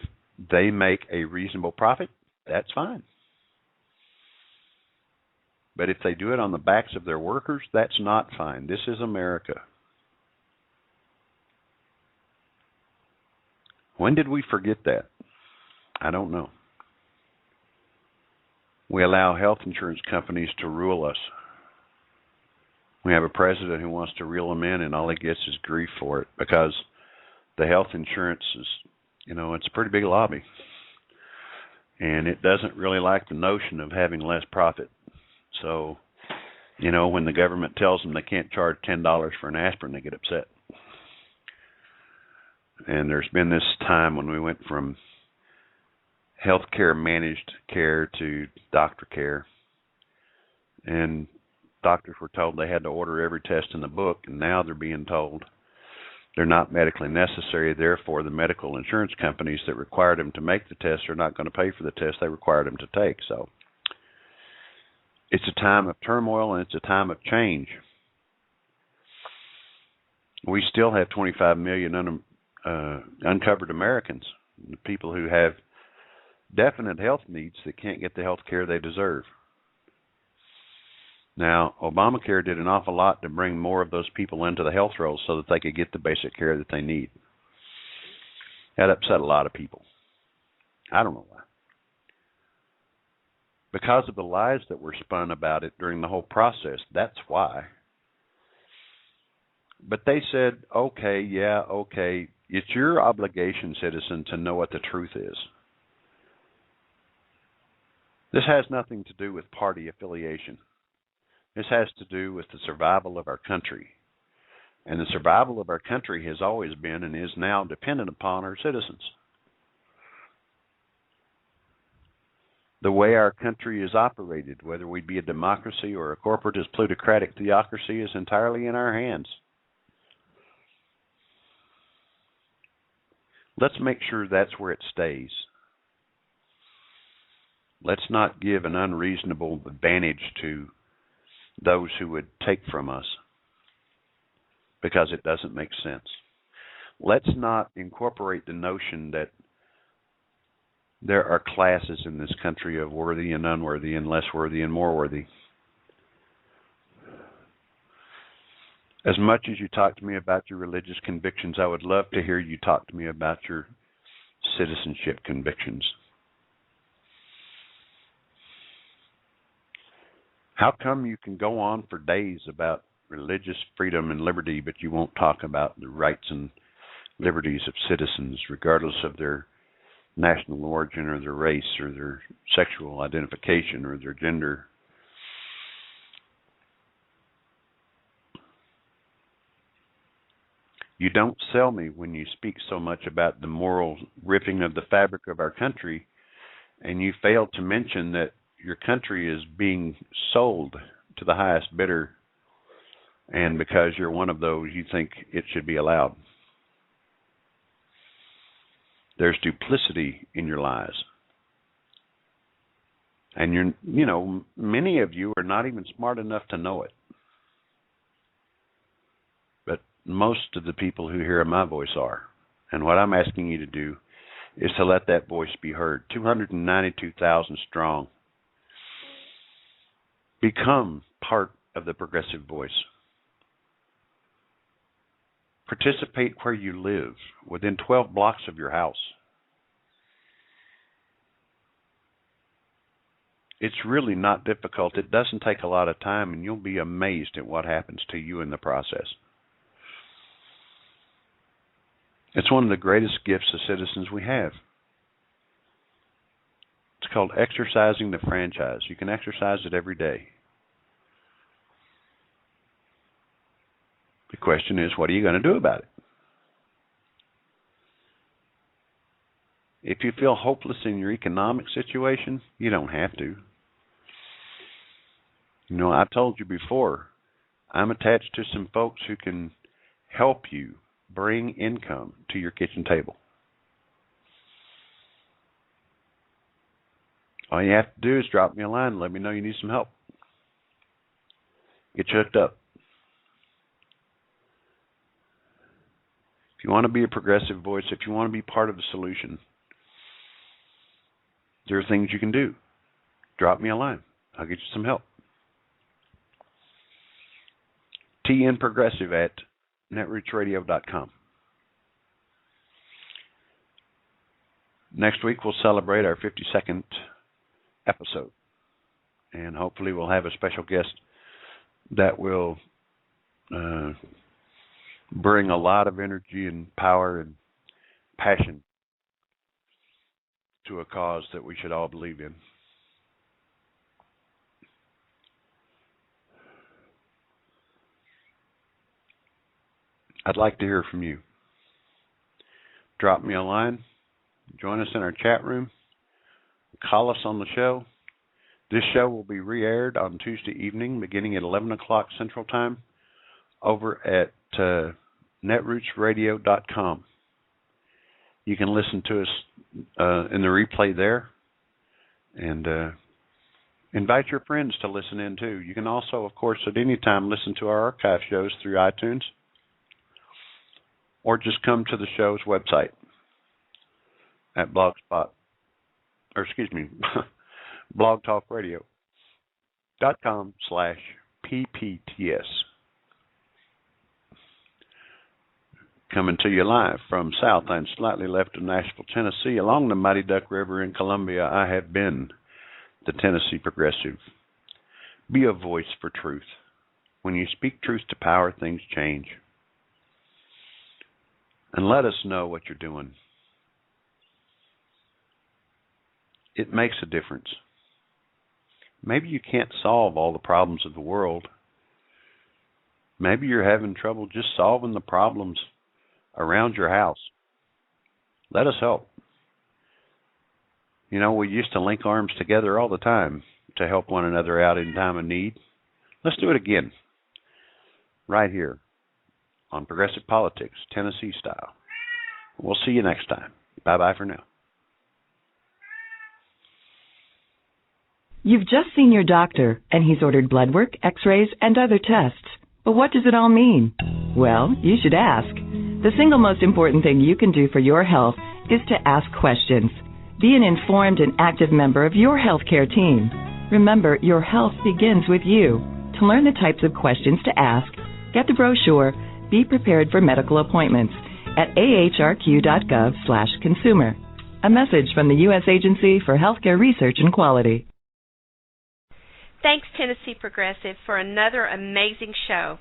they make a reasonable profit, that's fine. But if they do it on the backs of their workers, that's not fine. This is America. When did we forget that? I don't know. We allow health insurance companies to rule us. We have a president who wants to reel them in, and all he gets is grief for it because the health insurance is, it's a pretty big lobby. And it doesn't really like the notion of having less profit. So, when the government tells them they can't charge $10 for an aspirin, they get upset. And there's been this time when we went from healthcare managed care to doctor care. And doctors were told they had to order every test in the book, and now they're being told they're not medically necessary. Therefore, the medical insurance companies that required them to make the tests are not going to pay for the tests they required them to take. So it's a time of turmoil, and it's a time of change. We still have 25 million uncovered Americans, the people who have definite health needs that can't get the health care they deserve. Now, Obamacare did an awful lot to bring more of those people into the health rolls so that they could get the basic care that they need. That upset a lot of people. I don't know why. Because of the lies that were spun about it during the whole process, that's why. But they said, okay, it's your obligation, citizen, to know what the truth is. This has nothing to do with party affiliation. This has to do with the survival of our country. And the survival of our country has always been and is now dependent upon our citizens. The way our country is operated, whether we be a democracy or a corporatist plutocratic theocracy, is entirely in our hands. Let's make sure that's where it stays. Let's not give an unreasonable advantage to those who would take from us because it doesn't make sense. Let's not incorporate the notion that there are classes in this country of worthy and unworthy and less worthy and more worthy. As much as you talk to me about your religious convictions, I would love to hear you talk to me about your citizenship convictions. How come you can go on for days about religious freedom and liberty, but you won't talk about the rights and liberties of citizens, regardless of their national origin or their race or their sexual identification or their gender? You don't sell me when you speak so much about the moral ripping of the fabric of our country, and you fail to mention that your country is being sold to the highest bidder, and because you're one of those, you think it should be allowed. There's duplicity in your lies. And many of you are not even smart enough to know it. But most of the people who hear my voice are. And what I'm asking you to do is to let that voice be heard. 292,000 strong. Become part of the progressive voice. Participate where you live, within 12 blocks of your house. It's really not difficult. It doesn't take a lot of time, and you'll be amazed at what happens to you in the process. It's one of the greatest gifts as citizens we have. It's called exercising the franchise. You can exercise it every day. The question is, what are you going to do about it? If you feel hopeless in your economic situation, you don't have to. I told you before, I'm attached to some folks who can help you bring income to your kitchen table. All you have to do is drop me a line and let me know you need some help. Get you hooked up. If you want to be a progressive voice, if you want to be part of the solution, there are things you can do. Drop me a line. I'll get you some help. tnprogressive@netrootsradio.com. Next week we'll celebrate our 52nd episode. And hopefully we'll have a special guest that will bring a lot of energy and power and passion to a cause that we should all believe in. I'd like to hear from you. Drop me a line. Join us in our chat room. Call us on the show. This show will be re-aired on Tuesday evening beginning at 11 o'clock Central Time over at netrootsradio.com. You can listen to us in the replay there, and invite your friends to listen in too. You can also, of course, at any time listen to our archive shows through iTunes, or just come to the show's website at blogtalkradio.com/PPTS. Coming to you live from south and slightly left of Nashville, Tennessee, along the Mighty Duck River in Columbia, I have been the Tennessee Progressive. Be a voice for truth. When you speak truth to power, things change. And let us know what you're doing. It makes a difference. Maybe you can't solve all the problems of the world. Maybe you're having trouble just solving the problems around your house. Let us help. We used to link arms together all the time to help one another out in time of need. Let's do it again. Right here on Progressive Politics, Tennessee style. We'll see you next time. Bye-bye for now. You've just seen your doctor, and he's ordered blood work, x-rays, and other tests. But what does it all mean? Well, you should ask. The single most important thing you can do for your health is to ask questions. Be an informed and active member of your healthcare team. Remember, your health begins with you. To learn the types of questions to ask, Get the brochure, Be Prepared for Medical Appointments at ahrq.gov/consumer. A message from the U.S. Agency for Healthcare Research and Quality. Thanks, Tennessee Progressive, for another amazing show.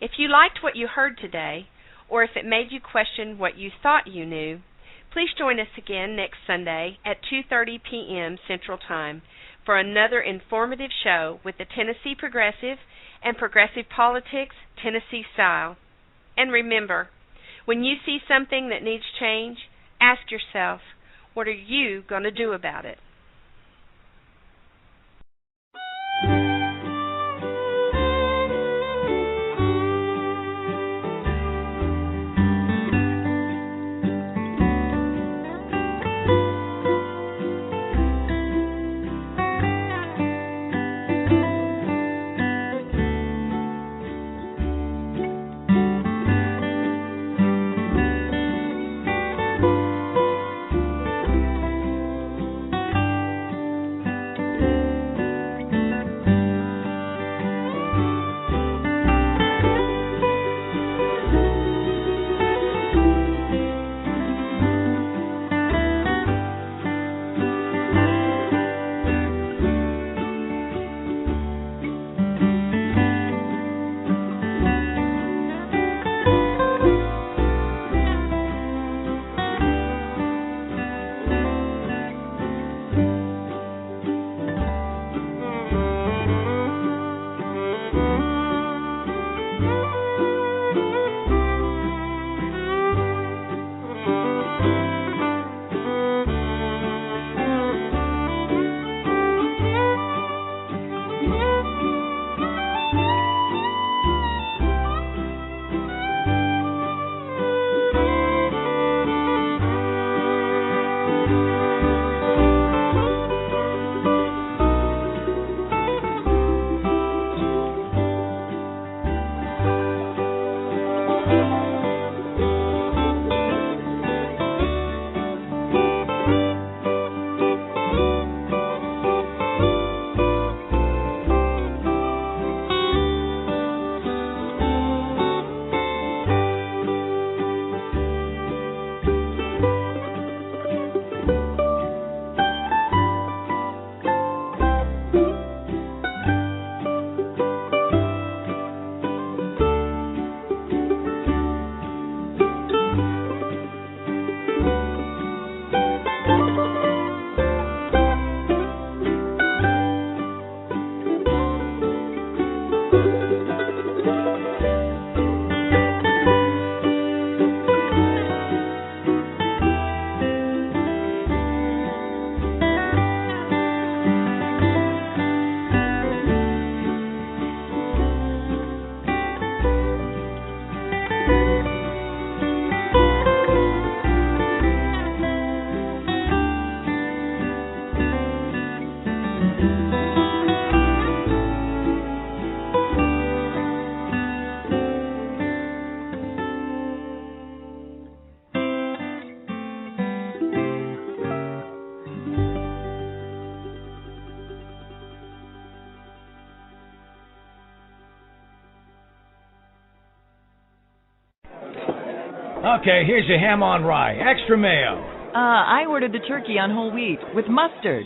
If you liked what you heard today, or if it made you question what you thought you knew, please join us again next Sunday at 2:30 p.m. Central Time for another informative show with the Tennessee Progressive and Progressive Politics Tennessee Style. And remember, when you see something that needs change, ask yourself, what are you going to do about it? Okay, here's your ham on rye. Extra mayo. I ordered the turkey on whole wheat with mustard.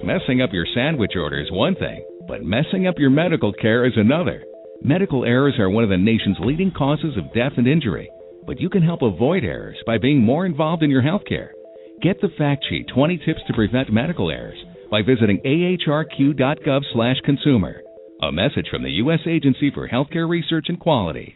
Messing up your sandwich order is one thing, but messing up your medical care is another. Medical errors are one of the nation's leading causes of death and injury, but you can help avoid errors by being more involved in your health care. Get the fact sheet, 20 Tips to Prevent Medical Errors, by visiting ahrq.gov/consumer. A message from the U.S. Agency for Healthcare Research and Quality.